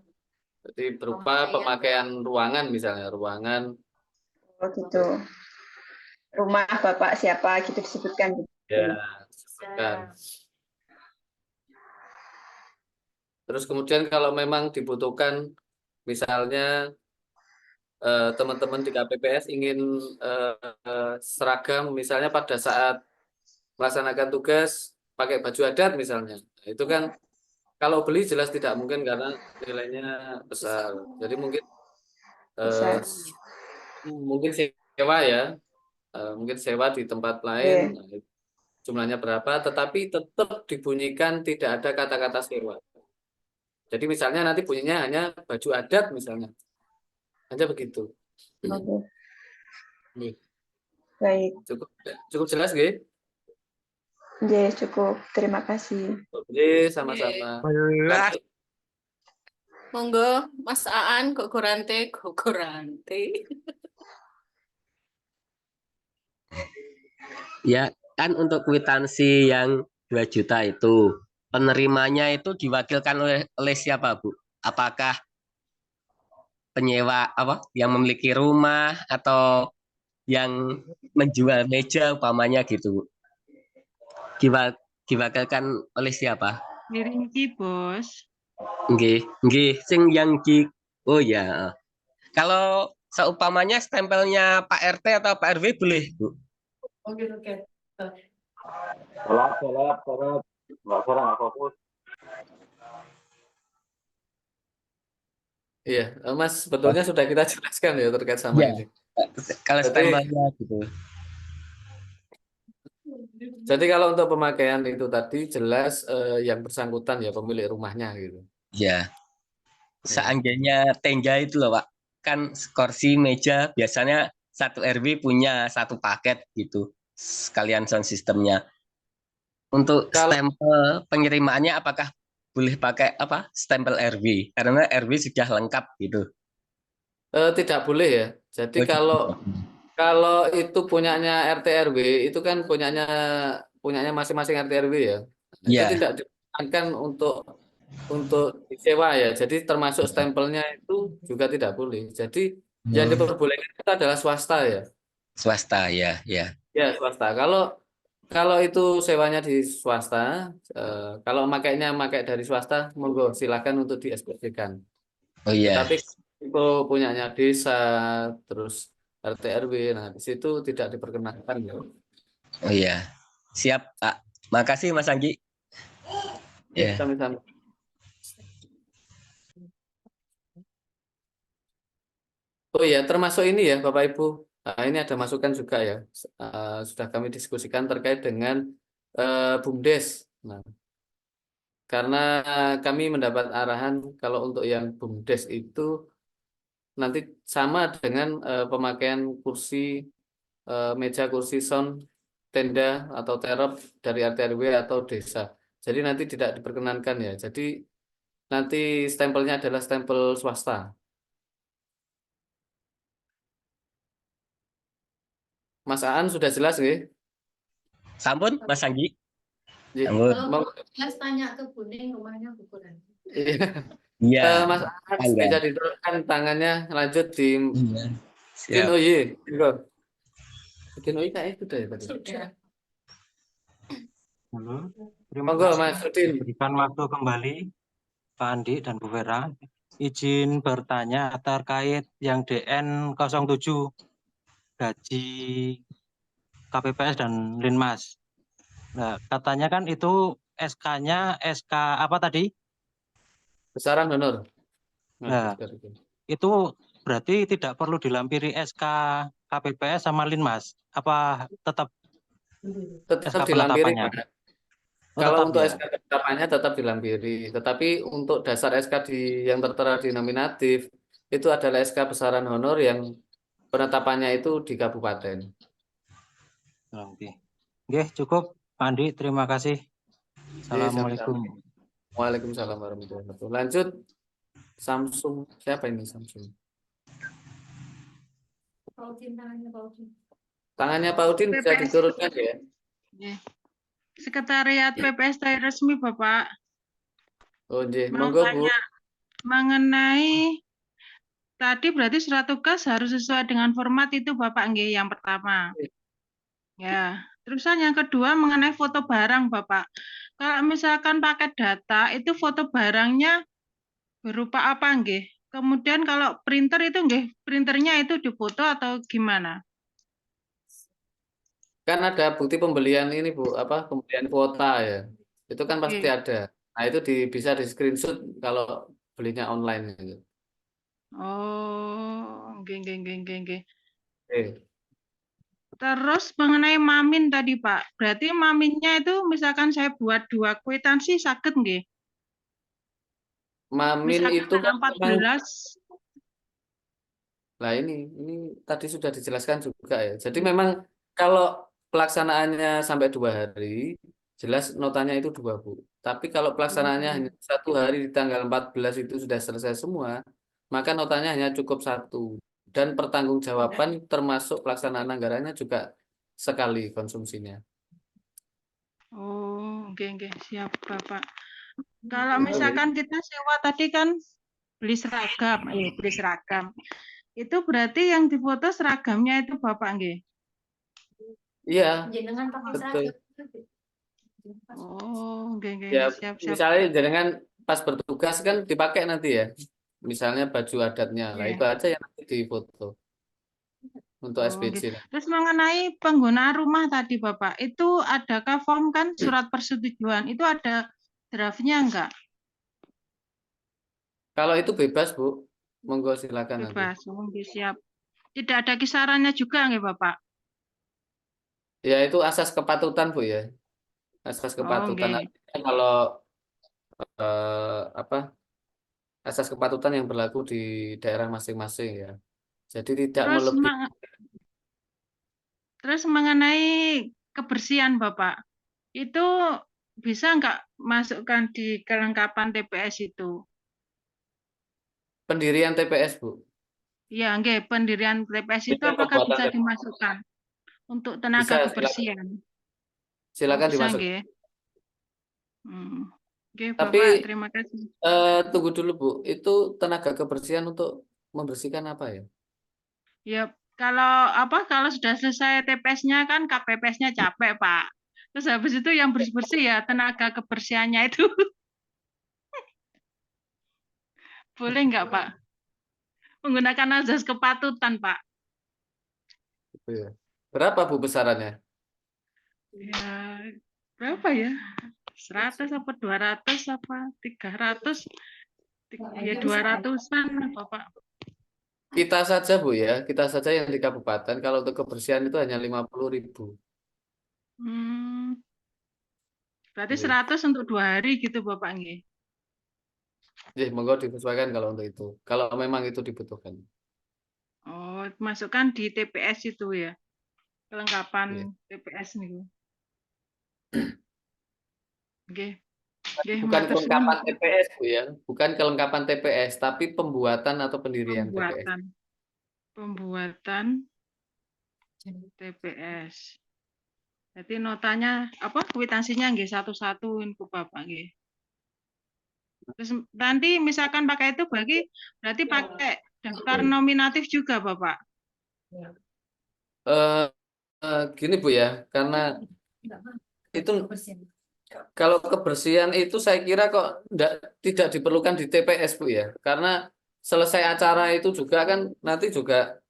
Jadi berupa pemakaian ruangan misalnya, ruangan. Oh gitu. Rumah Bapak siapa gitu disebutkan gitu. Ya, disebutkan. Terus kemudian kalau memang dibutuhkan, misalnya teman-teman di KPPS ingin seragam, misalnya pada saat melaksanakan tugas pakai baju adat misalnya, itu kan kalau beli jelas tidak mungkin karena nilainya besar. Jadi mungkin mungkin sewa ya, mungkin sewa di tempat lain, jumlahnya berapa, tetapi tetap dibunyikan tidak ada kata-kata sewa. Jadi misalnya nanti bunyinya hanya baju adat misalnya, hanya begitu. Oke. Baik. Cukup jelas, nggih? Nggih, cukup. Terima kasih. Oke, sama-sama. Monggo, Mas Aan, Gogorante. Ya, kan untuk kwitansi yang 2 juta itu, penerimanya itu diwakilkan oleh siapa, Bu? Apakah penyewa yang memiliki rumah atau yang menjual meja umpamanya gitu? Diwakilkan oleh siapa? Ringki, Bos. Nggih, sing yang di oh ya. Kalau seumpamanya stempelnya Pak RT atau Pak RW boleh, Bu? Oke. Salah. Nggak fokus. Iya, Mas, sebetulnya sudah kita jelaskan ya terkait sama ini. Kalau Berarti stempelnya gitu. Jadi kalau untuk pemakaian itu tadi jelas yang bersangkutan ya pemilik rumahnya gitu. Ya, Ya. seandainya tenda itu loh Pak, kan kursi meja biasanya satu RW punya satu paket gitu, sekalian sound systemnya. Untuk Kalau stempel pengirimannya apakah boleh pakai apa stempel RW? Karena RW sudah lengkap gitu. tidak boleh ya. Jadi Oh, kalau itu punyanya RT RW itu kan punyanya masing-masing RT RW ya. Nah, itu ya. tidak diperkenankan untuk disewa ya. Jadi termasuk stempelnya itu juga tidak boleh. Jadi yang diperbolehkan itu adalah swasta ya. Swasta ya, ya. Ya swasta. Kalau itu sewanya di swasta, kalau makainya dari swasta, monggo silakan untuk di SPP-kan. Oh iya. Tetapi itu punyanya desa, terus RT RW, nah di situ tidak diperkenankan ya. Oh iya. Siap, Pak. Makasih Mas Anggi. Ya. Sami-sami. Oh iya, termasuk ini ya Bapak Ibu. Nah, ini ada masukan juga ya. Sudah kami diskusikan terkait dengan BUMDes. Nah, karena kami mendapat arahan kalau untuk yang BUMDes itu nanti sama dengan pemakaian kursi, meja, kursi, sound, tenda atau terop dari RT RW atau desa. Jadi nanti tidak diperkenankan ya. Jadi nanti stempelnya adalah stempel swasta. Mas Aan sudah jelas nggih? Sampun Mas Anggi. Nggih. Sampun. Kalau jelas tanya ke Buning rumahnya ukuran. Iya. Iya. Mas Aan Tangga. bisa diteruskan tangannya lanjut di Iya. bikin Siap. OY. Bikin OY kayaknya sudah ya tadi. Sudah. Halo, terima Monggo kasih. Mas Udin. Berikan waktu kembali Pak Andi dan Bu Vera. Izin bertanya terkait yang DN 07 gaji KPPS dan Linmas. Nah, katanya kan itu SK-nya SK apa tadi? Besaran honor. Nah, itu berarti tidak perlu dilampiri SK KPPS sama Linmas. Apa tetap Tetap SK dilampiri, penetapannya? Pak. Oh, Kalau tetap untuk ya. SK penetapannya tetap dilampiri, tetapi untuk dasar SK yang tertera di nominatif itu adalah SK besaran honor yang penetapannya itu di kabupaten. Oke. Oke, cukup Pak Andi, terima kasih. Assalamualaikum. Waalaikumsalam warahmatullahi wabarakatuh. Lanjut Samsung, siapa ini Samsung? Tangannya Pak Udin bisa PPS. diturunkan ya. Sekretariat PPS resmi Bapak. Oh, nggih. Mau Monggo Bu. tanya mengenai tadi berarti surat tugas harus sesuai dengan format itu Bapak nggih yang pertama. Ya, terusan yang kedua mengenai foto barang Bapak. Kalau misalkan pakai data itu foto barangnya berupa apa nggih? Kemudian kalau printer itu nggih, printernya itu difoto atau gimana? Kan ada bukti pembelian ini Bu, apa pembelian kuota ya. Itu kan pasti Oke. ada. Nah, itu bisa di screenshot kalau belinya online gitu. Oh, nggih. Oke. Terus mengenai mamin tadi Pak, berarti maminnya itu misalkan saya buat 2 kwitansi sakit nggih? Mamin Misalkan itu ada kan memang 14. Nah ini tadi sudah dijelaskan juga ya. Jadi memang kalau pelaksanaannya sampai 2 hari, jelas notanya itu 2 Bu. Tapi kalau pelaksanaannya hanya 1 hari di tanggal 14 itu sudah selesai semua, maka notanya hanya cukup 1. Dan pertanggungjawaban termasuk pelaksanaan anggarannya juga sekali konsumsinya. Oh, nggih, siap Bapak. Kalau misalkan kita sewa tadi kan beli seragam. Itu berarti yang difoto seragamnya itu Bapak nggih? Iya, Jenengan pakai betul. seragam. Oh, nggih, Ya, siap. misalnya dengan pas bertugas kan dipakai nanti ya. Misalnya baju adatnya. Nah, Iya. itu aja yang nanti difoto untuk Oh, SPC. nggih. Terus mengenai penggunaan rumah tadi Bapak, itu adakah form kan surat persetujuan? Itu ada draftnya enggak? Kalau itu bebas, Bu. Monggo silakan nanti. Bebas, nggih siap. Tidak ada kisarannya juga nggih Bapak? Ya itu asas kepatutan Bu ya. Asas Oh, kepatutan. nggih. Artinya kalau apa asas kepatutan yang berlaku di daerah masing-masing ya. Jadi tidak Terus melebihi. terus mengenai kebersihan Bapak, itu bisa nggak masukkan di kelengkapan TPS itu? Pendirian TPS Bu. Ya, nggih, pendirian TPS itu Bisa apakah pembuatan bisa TPS. dimasukkan untuk tenaga Bisa, kebersihan? silakan Bisa dimasuk. nggih. Oke, Tapi Bapak, terima kasih. tunggu dulu Bu, itu tenaga kebersihan untuk membersihkan apa ya? Ya, kalau sudah selesai TPS-nya kan KPPS-nya capek, Pak. Terus habis itu yang bersih-bersih ya tenaga kebersihannya itu. Boleh nggak, Pak? Menggunakan azas kepatutan, Pak. Gitu ya. Berapa Bu besarannya? Ya, berapa ya? 100 apa 200 apa 300? Ya 200-an apa, Pak? Kita saja Bu ya, kita saja yang di kabupaten kalau untuk kebersihan itu hanya 50.000. Berarti Nggih. 100 untuk 2 hari gitu, Bapak nggih. Nggih, monggo disesuaikan kalau untuk itu. Kalau memang itu dibutuhkan. Oh, masukkan di TPS itu ya. Kelengkapan TPS nih. Oke. Oke, Bukan matur kelengkapan suwun. TPS Bu ya, bukan kelengkapan TPS, tapi pembuatan atau pendirian TPS. Pembuatan TPS. Jadi notanya apa? Kwitansinya nggih satu-satu info Bapak nggih. Terus nanti misalkan pakai itu berarti pakai daftar nominatif juga Bapak. Gini Bu ya, karena itu kalau kebersihan itu saya kira kok tidak diperlukan di TPS Bu ya, karena selesai acara itu juga kan nanti juga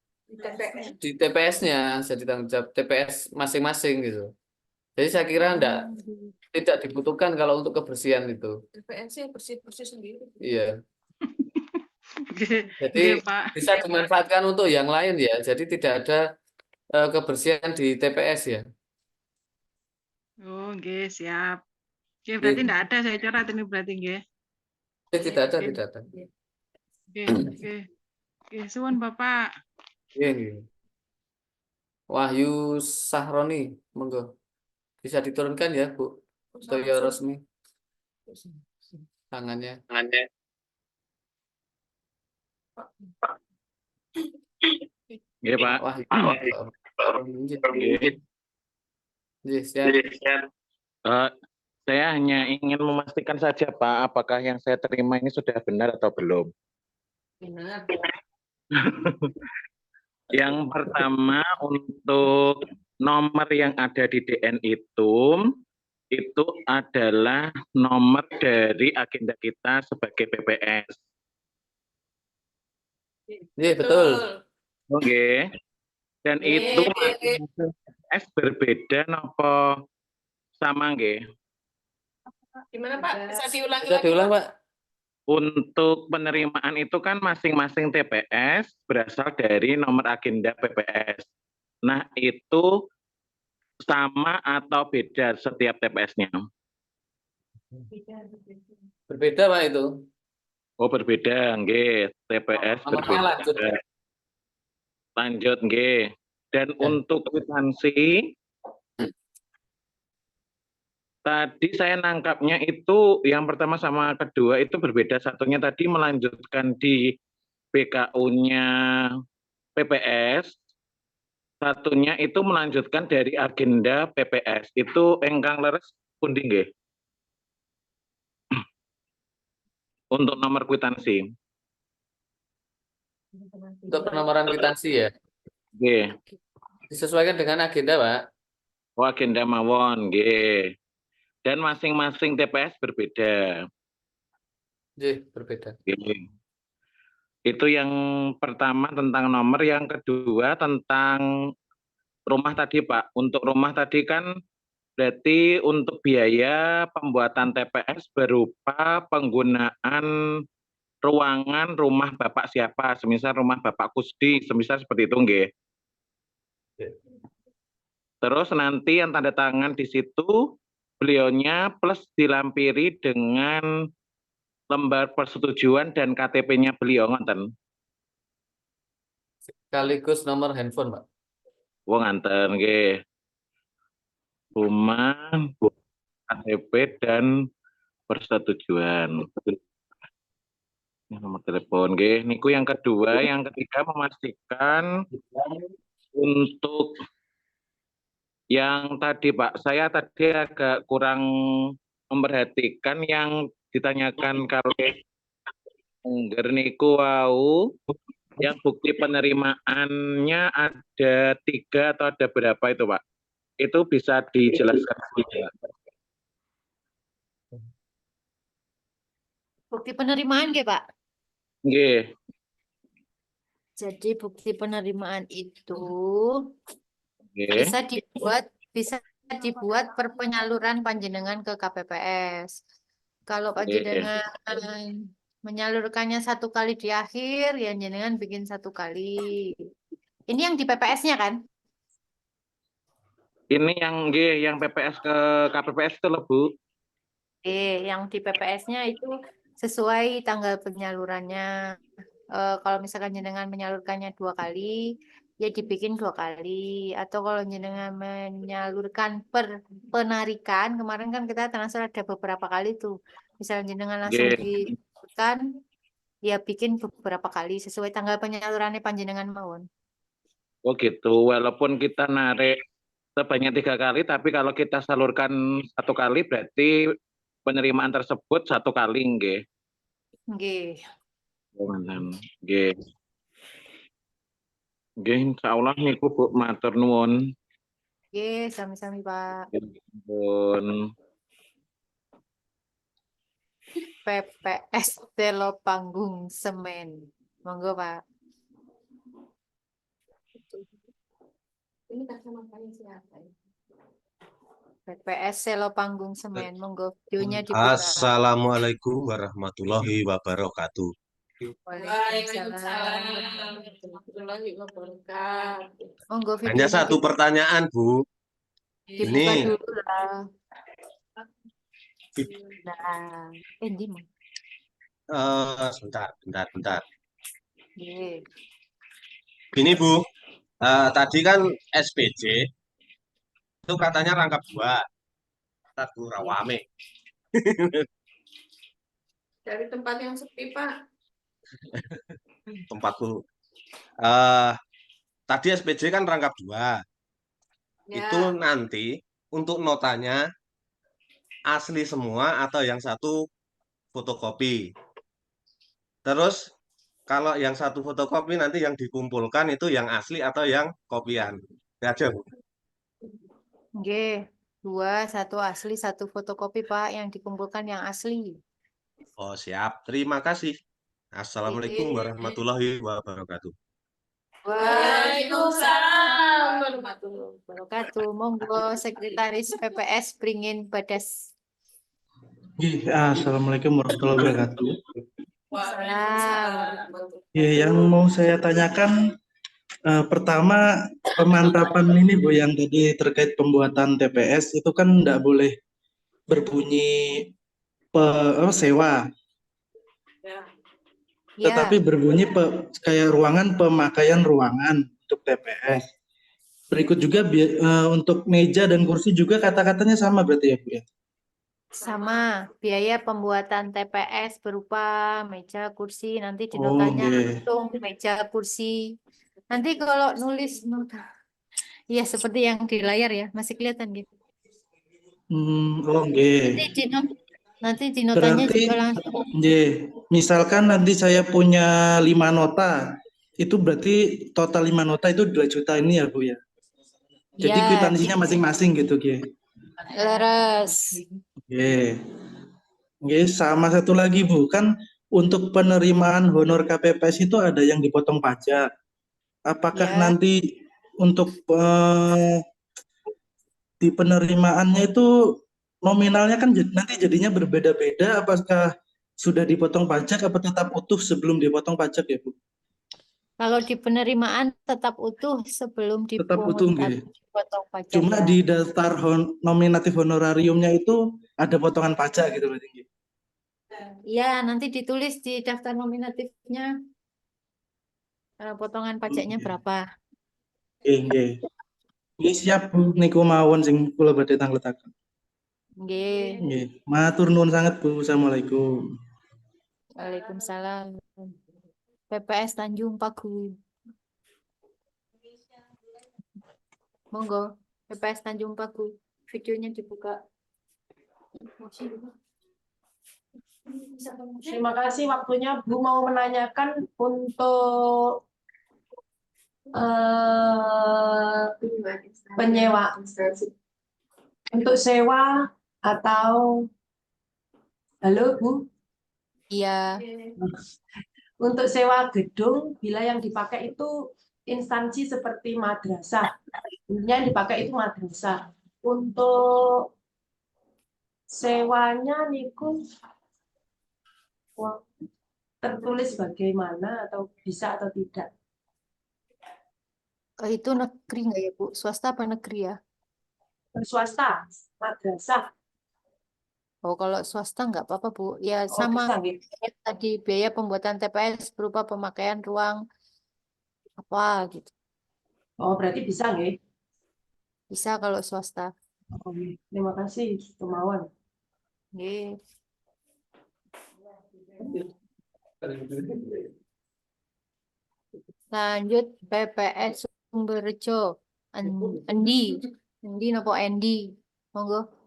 di TPS-nya jadi tanggung jawab TPS masing-masing gitu. Jadi saya kira tidak dibutuhkan kalau untuk kebersihan itu. TPS-nya bersih-bersih sendiri. Iya. Jadi Nggih, Pak. bisa dimanfaatkan untuk yang lain ya. Jadi tidak ada kebersihan di TPS ya. Oh, nggih, siap. Oke, berarti enggak ada saya coret ini berarti nggih. Tidak ada, tidak ada. Oke, oke. Oke, suwun Bapak. Iya. Wahyu Sahroni, monggo. Bisa diturunkan ya, Bu. Toyo resmi. Tangannya. Iya, Pak. Wahyu. Saya hanya ingin memastikan saja, Pak, apakah yang saya terima ini sudah benar atau belum. Benar. Yang pertama untuk nomor yang ada di DN itu adalah nomor dari agenda kita sebagai PPS. Iya, betul. Oke. Dan itu PPS berbeda nopo sama nggih? Gimana Pak? Bisa diulangi Bisa lagi, diulang, Pak? Pak? Untuk penerimaan itu kan masing-masing TPS berasal dari nomor agenda PPS. Nah, itu sama atau beda setiap TPS-nya? Berbeda, Pak, itu. Oh, berbeda, nggih. TPS berbeda. Lanjut, nggih. Dan untuk kwitansi, tadi saya nangkapnya itu yang pertama sama kedua itu berbeda. Satunya tadi melanjutkan di BKU-nya PPS, satunya itu melanjutkan dari agenda PPS. Itu engkang leres pundi nggih? Untuk nomor kwitansi. Untuk penomoran kwitansi ya. Nggih. Disesuaikan dengan agenda, Pak. Oh, agenda mawon, nggih. Dan masing-masing TPS berbeda. Nggih, berbeda. Nggih. Itu yang pertama tentang nomor, yang kedua tentang rumah tadi, Pak. Untuk rumah tadi kan berarti untuk biaya pembuatan TPS berupa penggunaan ruangan rumah Bapak siapa, semisal rumah Bapak Kusdi, semisal seperti itu, nggih. Terus nanti yang tanda tangan di situ beliaunya plus dilampiri dengan lembar persetujuan dan KTP-nya beliau ngonten. Sekaligus nomor handphone, Pak. Wong nganten nggih. Rumah, KTP dan persetujuan. Nomor telepon nggih. Niku yang kedua, yang ketiga memastikan untuk yang tadi Pak, saya tadi agak kurang memperhatikan yang ditanyakan kali Engger niku wau yang bukti penerimaannya ada 3 atau ada berapa itu Pak? Itu bisa dijelaskan juga. Bukti penerimaan nggih, Pak. Nggih. Jadi bukti penerimaan itu Nggih. bisa dibuat per penyaluran panjenengan ke KPPS. Kalau Nggih. panjenengan menyalurkannya 1 kali di akhir, ya jenengan bikin 1 kali. Ini yang di PPS-nya kan? Ini yang nggih, yang PPS ke KPPS itu loh, Bu. Yang di PPS-nya itu sesuai tanggal penyalurannya. Kalau misalkan jenengan menyalurkannya 2 kali, ya dibikin 2 kali. Atau kalau jenengan menyalurkan per penarikan, kemarin kan kita transfer ada beberapa kali tuh. Misalnya jenengan langsung disalurkan, ya bikin beberapa kali sesuai tanggal penyalurannya panjenengan mawon. Oh gitu, walaupun kita narik sebanyak 3 kali, tapi kalau kita salurkan 1 kali berarti penerimaan tersebut 1 kali nggih. Nggih. Oh, nggih. Nggih, insyaallah niku Bu, matur nuwun. Nggih, sami-sami Pak. Pun PPS Telo Panggung Semen. Monggo Pak. Ini kacamatanya siapa ya? PPS Selo Panggung Semen. Monggo videonya dibuka. Assalamualaikum warahmatullahi wabarakatuh. Waalaikumsalam warahmatullahi wabarakatuh. Monggo Hanya videonya 1 pertanyaan, Bu. dibuka Ini dulu lah. Nah, di mana? bentar. Nggih. Gini, Bu. Tadi kan SPJ itu katanya rangkap 2. Ntar Bu rawame. Dari tempat yang sepi, Pak. Tempatku. Tadi SPJ kan rangkap 2. Ya. Itu nanti untuk notanya asli semua atau yang 1 fotokopi. Terus kalau yang 1 fotokopi nanti yang dikumpulkan itu yang asli atau yang kopian. Itu aja, Bu. Nggih. 2, 1 asli, 1 fotokopi Pak, yang dikumpulkan yang asli. Oh, siap. Terima kasih. Assalamualaikum warahmatullahi wabarakatuh. Waalaikumsalam warahmatullahi Wabarakatuh. Monggo Sekretaris PPS Pringin Badas. Assalamualaikum warahmatullahi wabarakatuh. Waalaikumsalam. Yang mau saya tanyakan pertama pemantapan ini Bu yang tadi terkait pembuatan TPS itu kan tidak boleh berbunyi sewa. Tetapi berbunyi kayak ruangan pemakaian ruangan untuk TPS. Berikut juga untuk meja dan kursi juga kata-katanya sama berarti ya Bu ya? Sama, biaya pembuatan TPS berupa meja, kursi, nanti di notanya langsung meja, kursi. Nanti kalau nulis nota, ya seperti yang di layar ya, masih kelihatan gitu. Nanti di notanya Berarti, juga langsung. misalkan nanti saya punya 5 nota, itu berarti total 5 nota itu 2 juta ini ya Bu ya? Jadi Ya, kwitansinya masing-masing gitu leres. Sama satu lagi Bu, kan untuk penerimaan honor KPPS itu ada yang dipotong pajak. Apakah nanti untuk di penerimaannya itu nominalnya kan nanti jadinya berbeda-beda, apakah sudah dipotong pajak atau tetap utuh sebelum dipotong pajak ya Bu? Kalau di penerimaan tetap utuh sebelum Tetap utuh dipungut nggih. atau dipotong pajak Cuma ya. di daftar nominatif honorariumnya itu ada potongan pajak gitu berarti nggih. Iya, nanti ditulis di daftar nominatifnya potongan pajaknya berapa. Nggih, nggih. Nggih siap Bu, niku mawon sing kula badhe tangletaken. Nggih. Nggih, matur nuwun sanget Bu. Assalamualaikum. Waalaikumsalam. PPS Tanjung Pagu. Monggo, PPS Tanjung Pagu. Videonya dibuka. Terima kasih waktunya. Bu mau menanyakan untuk penyewa, untuk sewa atau halo Bu? Iya. Untuk sewa gedung, bila yang dipakai itu instansi seperti madrasah, yang dipakai itu madrasah. Untuk sewanya niku tertulis bagaimana atau bisa atau tidak? Itu negeri nggak ya Bu? Swasta apa negeri ya? Swasta, madrasah. Oh, kalau swasta nggak apa-apa Bu. Ya Oh, sama bisa, nggih. tadi biaya pembuatan TPS berupa pemakaian ruang apa gitu. Oh, berarti bisa nggih? Bisa kalau swasta. Oh, nggih. Terima kasih, kemauan. Nggih. Lanjut PPS Sumberjo. Endi. Endi nopo Endi. Monggo.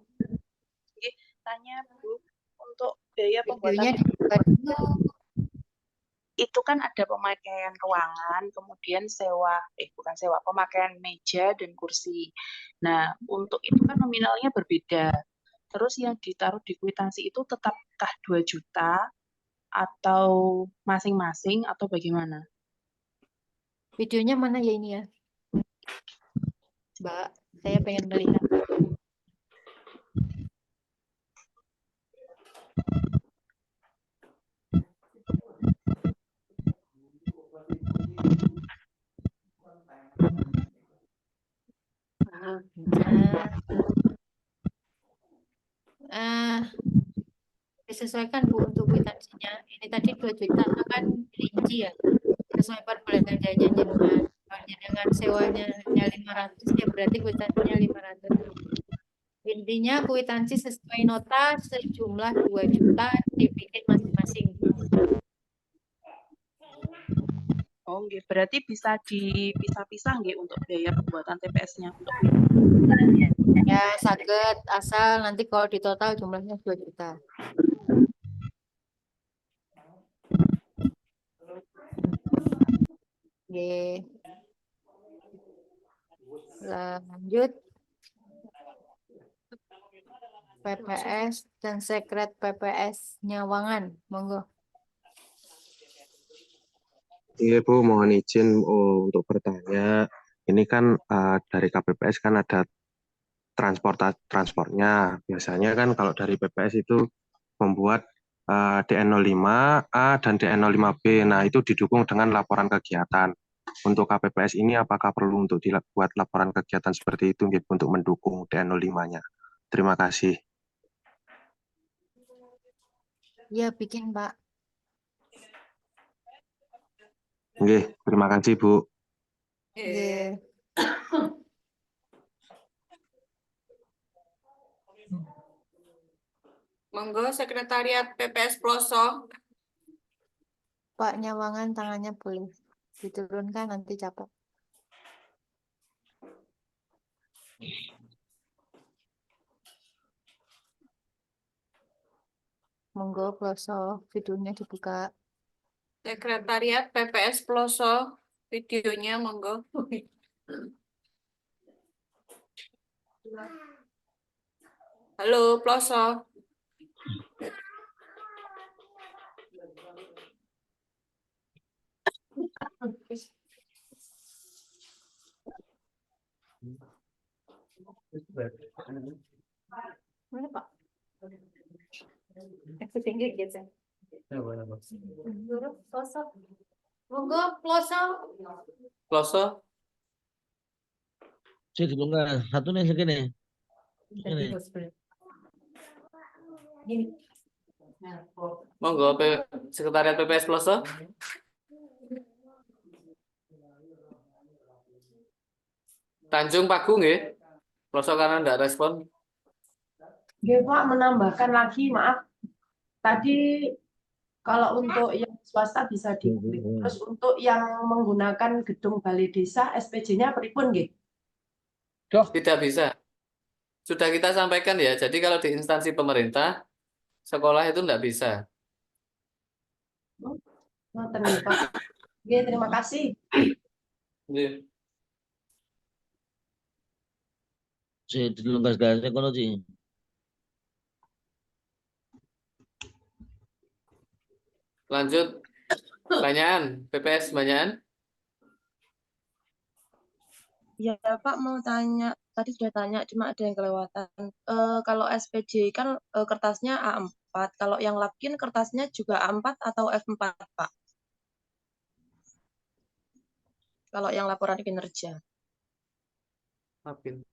Tanya Bu, untuk biaya Videonya pembuatan dibuka dulu. itu kan ada pemakaian ruangan, kemudian sewa, bukan sewa, pemakaian meja dan kursi. Nah, untuk itu kan nominalnya berbeda. Terus yang ditaruh di kwitansi itu tetapkah 2 juta atau masing-masing atau bagaimana? Videonya mana ya ini ya? Mbak, saya pengen melihat. Disesuaikan Bu untuk kwitansinya. Ini tadi 2 juta kan rinci ya. Sesuai per bulannya jenengan. Kalau jenengan sewanya 500 ya berarti kwitansinya 500. Intinya kwitansi sesuai nota sejumlah 2 juta dibikin masing-masing. Oh, nggih. Berarti bisa dipisah-pisah nggih untuk biaya pembuatan TPS-nya untuk Ya, saged asal nanti kalau di total jumlahnya 2 juta. Oke. Lanjut. PPS dan sekret PPS Nyawangan. Monggo. Iya Bu, mohon izin untuk bertanya. Ini kan dari KPPS kan ada transportnya. Biasanya kan kalau dari PPS itu membuat DN05A dan DN05B. Nah, itu didukung dengan laporan kegiatan. Untuk KPPS ini apakah perlu untuk dibuat laporan kegiatan seperti itu untuk mendukung DN05-nya? Terima kasih. Ya, bikin Pak. Oke, terima kasih Bu. Oke. Monggo Sekretariat PPS Ploso. Pak Nyawangan tangannya boleh diturunkan nanti capek. Monggo Ploso videonya dibuka. Sekretariat PPS Ploso. Videonya monggo. Halo Ploso. Mana Pak? Aku tinggi gitu. Sosok. Monggo ploso. Kloso. Sik dilungkas. Satu nih segini. Ini. Monggo Sekretariat PPS Ploso. Tanjung Pagung nggih. Ploso karena enggak respon. Nggih, Pak, menambahkan lagi, maaf. Tadi kalau untuk yang swasta bisa diklik. Terus untuk yang menggunakan gedung balai desa, SPJ-nya pripun nggih? Tidak bisa. Sudah kita sampaikan ya. Jadi kalau di instansi pemerintah, sekolah itu enggak bisa. Ngoten nggih, Pak. Nggih, terima kasih. Nggih. Sik dilungkas gasnya kono sih. Lanjut. Pertanyaan PPS banyakan. Ya, Pak mau tanya, tadi sudah tanya, cuma ada yang kelewatan. Kalau SPJ kan kertasnya A4, kalau yang Lapkin kertasnya juga A4 atau F4, Pak? Kalau yang laporan kinerja. Lapkin.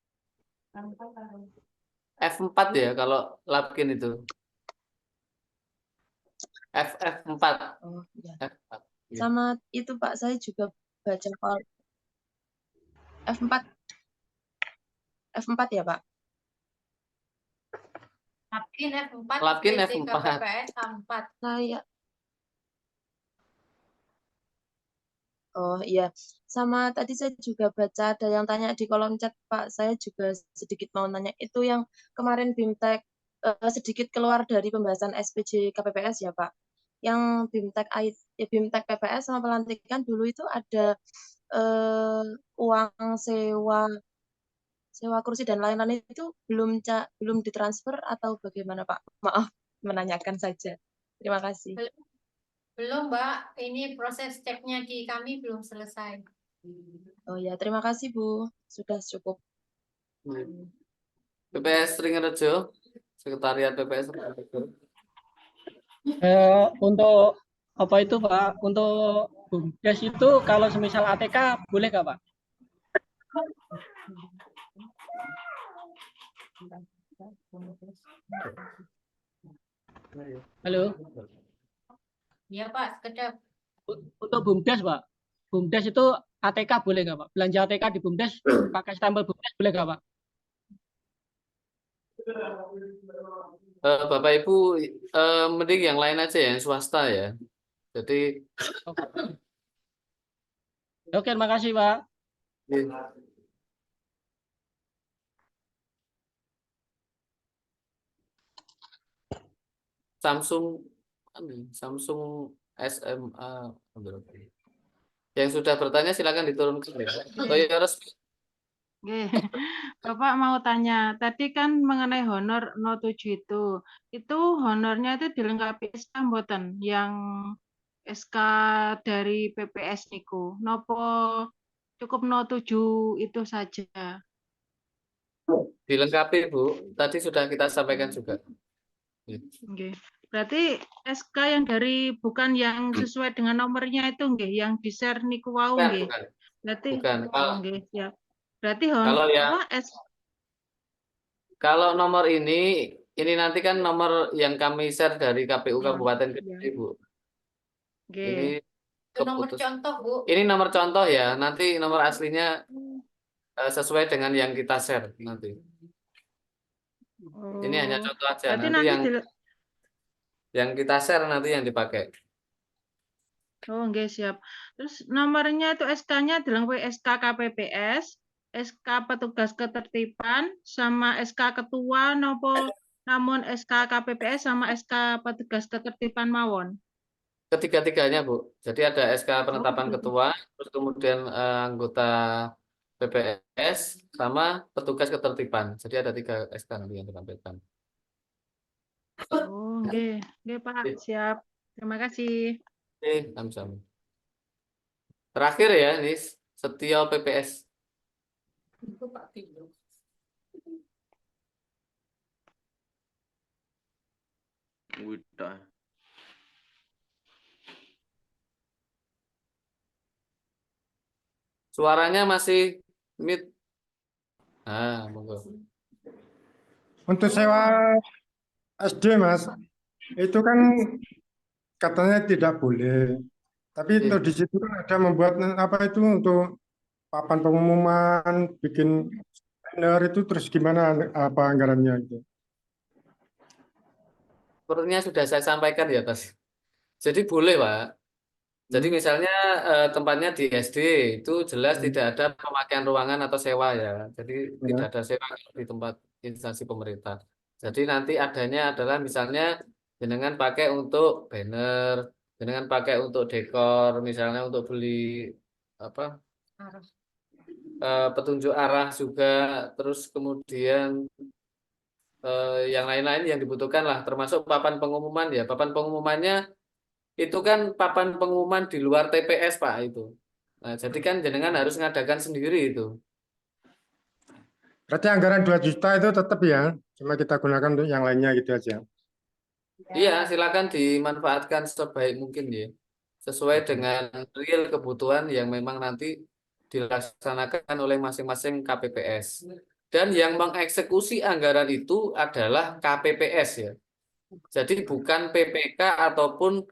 F4 ya kalau Lapkin itu. F4. Oh, ya. F4. Ya. Sama itu Pak, saya juga baca kalau F4. F4 ya, Pak? Lapkin F4, Lapkin SPJ F4. KPPS A4. Saya. Oh iya, sama tadi saya juga baca ada yang tanya di kolom chat Pak. Saya juga sedikit mau nanya itu yang kemarin BIMTEK sedikit keluar dari pembahasan SPJ KPPS ya Pak. Yang BIMTEK PPS sama pelantikan dulu itu ada uang sewa kursi dan lain-lain itu belum ditransfer atau bagaimana Pak? Maaf menanyakan saja. Terima kasih. Belum, Mbak. Ini proses ceknya di kami belum selesai. Oh ya, terima kasih Bu. Sudah cukup. PPS Ringerejo, Sekretariat PPS Ringerejo. Untuk apa itu Pak? Untuk BUMDes itu kalau semisal ATK boleh nggak Pak? Halo. Iya Pak, sekedap. Untuk BUMDes Pak. BUMDes itu ATK boleh nggak Pak? Belanja ATK di BUMDes pakai stempel BUMDes boleh nggak Pak? Bapak Ibu, mending yang lain aja ya, yang swasta ya. Jadi. Oke, terima kasih Pak. Samsung SMA. Yang sudah bertanya silakan diturunkan ya. Oh ya, resmi. Bapak mau tanya, tadi kan mengenai honor 07 itu honornya itu dilengkapi SK mboten yang SK dari PPS niku. Nopo cukup 07 itu saja. Dilengkapi Bu, tadi sudah kita sampaikan juga. Nggih. Berarti SK yang dari bukan yang sesuai dengan nomornya itu nggih, yang di-share niku wau nggih. Berarti Bukan. nggih, siap. Berarti Kalau yang kalau nomor ini nanti kan nomor yang kami share dari KPU Kabupaten Kediri, Bu. Ini nomor contoh, Bu. Ini nomor contoh ya. Nanti nomor aslinya sesuai dengan yang kita share nanti. Ini hanya contoh aja. Nanti yang kita share nanti yang dipakai. Oh, nggih, siap. Terus nomornya itu SK-nya dilengkapi SK KPPS, SK petugas ketertiban, sama SK ketua nopo namun SK KPPS sama SK petugas ketertiban mawon. Ketiga-tiganya, Bu. Jadi ada SK penetapan ketua, terus kemudian anggota PPS sama petugas ketertiban. Jadi ada 3 SK nanti yang ditampilkan. Oh, nggih, nggih Pak, siap. Terima kasih. Sama-sama. Terakhir ya, ini Setio PPS. Itu Pak Tio. Udah. Suaranya masih mute. Ah, monggo. Untuk sewa SD, Mas, itu kan katanya tidak boleh. Tapi untuk di situ kan ada membuat apa itu untuk papan pengumuman, bikin banner itu terus gimana apa anggarannya itu? Sepertinya sudah saya sampaikan di atas. Jadi boleh, Pak. Jadi misalnya tempatnya di SD itu jelas tidak ada pemakaian ruangan atau sewa ya. Jadi tidak ada sewa di tempat instansi pemerintah. Jadi nanti adanya adalah misalnya jenengan pakai untuk banner, jenengan pakai untuk dekor, misalnya untuk beli apa petunjuk arah juga, terus kemudian yang lain-lain yang dibutuhkan lah, termasuk papan pengumuman ya. Papan pengumumannya itu kan papan pengumuman di luar TPS, Pak, itu. Nah, jadi kan jenengan harus ngadakan sendiri itu. Berarti anggaran 2 juta itu tetap ya, cuma kita gunakan untuk yang lainnya gitu aja. Iya, silakan dimanfaatkan sebaik mungkin ya. Sesuai dengan real kebutuhan yang memang nanti dilaksanakan oleh masing-masing KPPS. Dan yang mengeksekusi anggaran itu adalah KPPS ya. Jadi bukan PPK ataupun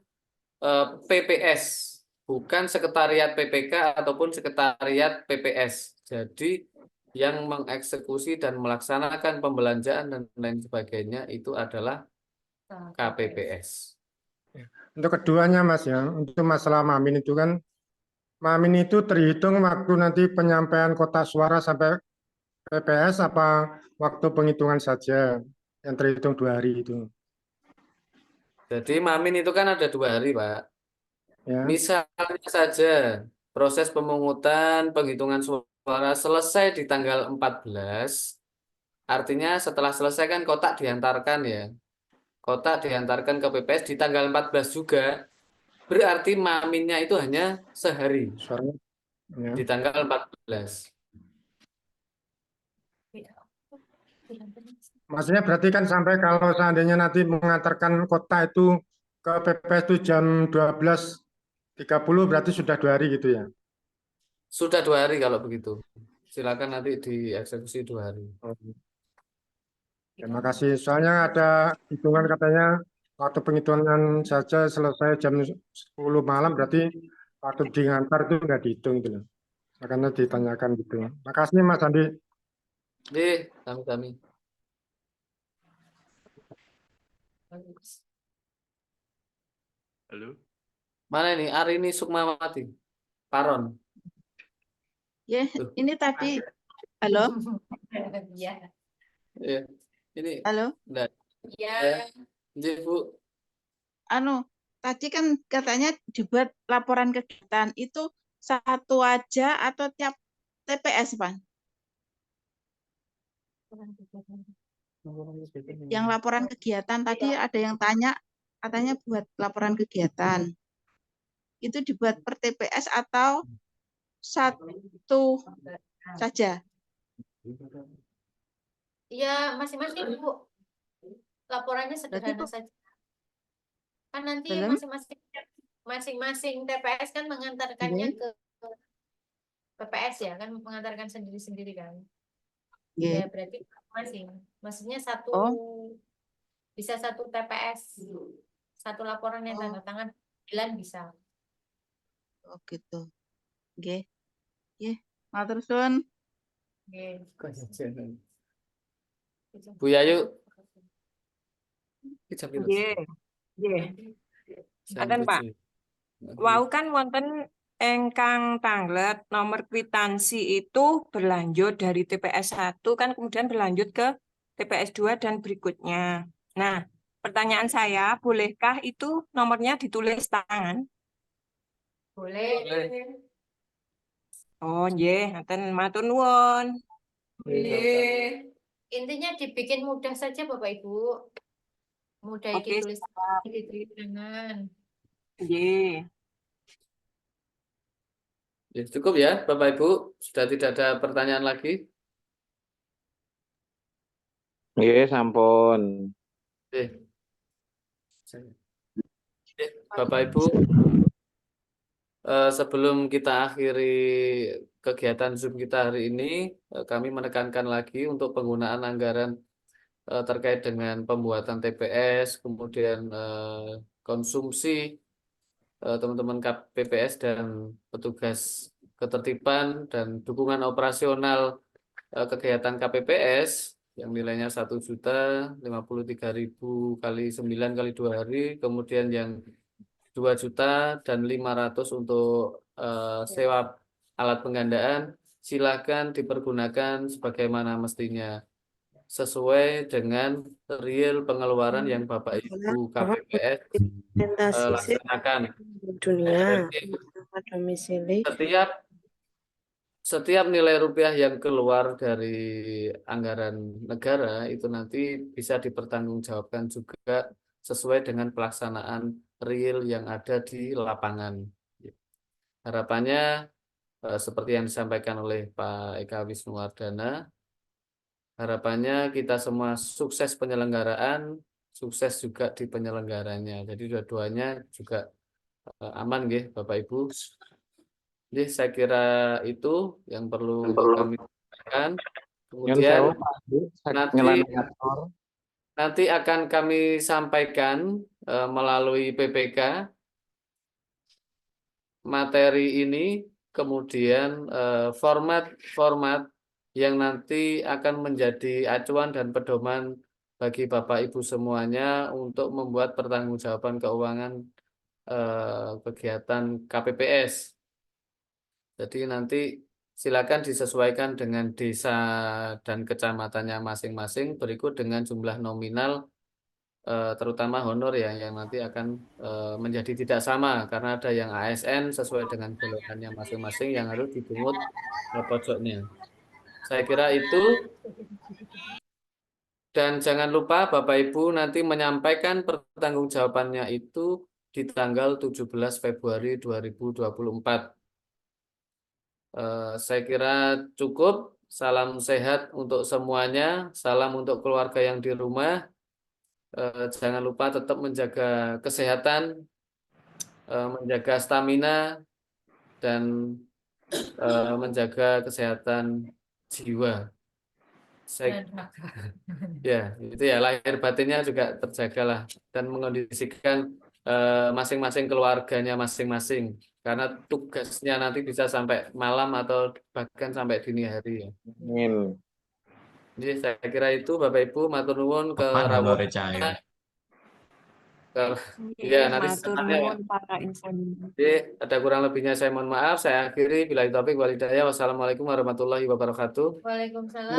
PPS, bukan sekretariat PPK ataupun sekretariat PPS. Jadi yang mengeksekusi dan melaksanakan pembelanjaan dan lain sebagainya itu adalah KPPS. Untuk keduanya, Mas, ya, untuk masalah Mamin itu kan, Mamin itu terhitung waktu nanti penyampaian kotak suara sampai PPS apa waktu penghitungan saja yang terhitung 2 hari itu. Jadi Mamin itu kan ada 2 hari, Pak. Ya. Misalnya saja proses pemungutan penghitungan suara selesai di tanggal 14, artinya setelah selesai kan kotak diantarkan ya. Kotak diantarkan ke PPS di tanggal 14 juga. Berarti Maminnya itu hanya sehari. Ya. Di tanggal 14. Maksudnya berarti kan sampai kalau seandainya nanti mengantarkan kotak itu ke PPS itu jam 12.30 berarti sudah 2 hari gitu ya? Sudah 2 hari kalau begitu. Silakan nanti dieksekusi 2 hari. Terima kasih. Soalnya ada hitungan katanya waktu penghitungan saja selesai jam 10 malam berarti waktu diantar itu nggak dihitung gitu loh. Makanya ditanyakan gitu. Makasih Mas Andi. Kami. Halo. Mana ini Arini Sukmawati? Paron. Ya, ini tadi. Halo. Ya. Ini. Halo. Enggak. Ya. Bu. Tadi kan katanya dibuat laporan kegiatan itu satu aja atau tiap TPS, Pak? Yang laporan kegiatan tadi ada yang tanya, katanya buat laporan kegiatan. Itu dibuat per TPS atau satu saja? Iya, masing-masing, Bu. Laporannya sederhana saja. Kan nanti masing-masing TPS kan mengantarkannya ke PPS ya, kan mengantarkan sendiri-sendiri kan. Ya, berarti masing. Maksudnya bisa satu TPS, satu laporan yang tanda tangan 9 bisa. Oh gitu. Oke. Matur suwun. Bu Yayu. Nggih. Ngaten, Pak. Wau kan wonten ingkang tanglet nomor kwitansi itu berlanjut dari TPS 1 kan kemudian berlanjut ke TPS 2 dan berikutnya. Nah, pertanyaan saya, bolehkah itu nomornya ditulis tangan? Boleh. Oh, nggih, ngaten matur nuwun. Intinya dibikin mudah saja Bapak Ibu. Mudah ditulis tangan. Nggih. Ya, cukup ya Bapak Ibu, sudah tidak ada pertanyaan lagi. Nggih, sampun. Bapak Ibu, sebelum kita akhiri kegiatan Zoom kita hari ini, kami menekankan lagi untuk penggunaan anggaran terkait dengan pembuatan TPS, kemudian konsumsi teman-teman KPPS dan petugas ketertiban dan dukungan operasional kegiatan KPPS yang nilainya 1.053.000 kali 9 kali 2 hari, kemudian yang 2.500.000 untuk sewa alat penggandaan, silakan dipergunakan sebagaimana mestinya sesuai dengan real pengeluaran yang Bapak Ibu KPPS laksanakan. Jadi, setiap nilai rupiah yang keluar dari anggaran negara itu nanti bisa dipertanggungjawabkan juga sesuai dengan pelaksanaan real yang ada di lapangan. Harapannya seperti yang disampaikan oleh Pak Eka Wisnuwardana, harapannya kita semua sukses penyelenggaraan, sukses juga di penyelenggaranya. Jadi dua-duanya juga aman nggih Bapak Ibu. Jadi saya kira itu yang perlu kami sampaikan. Kemudian nanti akan kami sampaikan melalui PPK materi ini, kemudian format yang nanti akan menjadi acuan dan pedoman bagi Bapak Ibu semuanya untuk membuat pertanggungjawaban keuangan kegiatan KPPS. Jadi nanti silakan disesuaikan dengan desa dan kecamatannya masing-masing, berikut dengan jumlah nominal terutama honor ya yang nanti akan menjadi tidak sama karena ada yang ASN sesuai dengan golongannya masing-masing yang harus dipungut pojoknya. Saya kira itu, dan jangan lupa Bapak Ibu nanti menyampaikan pertanggungjawabannya itu di tanggal 17 Februari 2024. Saya kira cukup. Salam sehat untuk semuanya, salam untuk keluarga yang di rumah. Jangan lupa tetap menjaga kesehatan, menjaga stamina, dan menjaga kesehatan jiwa. Ya, itu ya, lahir batinnya juga terjagalah dan mengondisikan masing-masing keluarganya masing-masing, karena tugasnya nanti bisa sampai malam atau bahkan sampai dini hari ya. Amin. Jadi saya kira itu Bapak Ibu, matur nuwun ke rawuh. Ya, nanti setelahnya. Jadi ada kurang lebihnya saya mohon maaf. Saya akhiri. Billahi taufiq wal hidayah. Wassalamualaikum warahmatullahi wabarakatuh. Waalaikumsalam.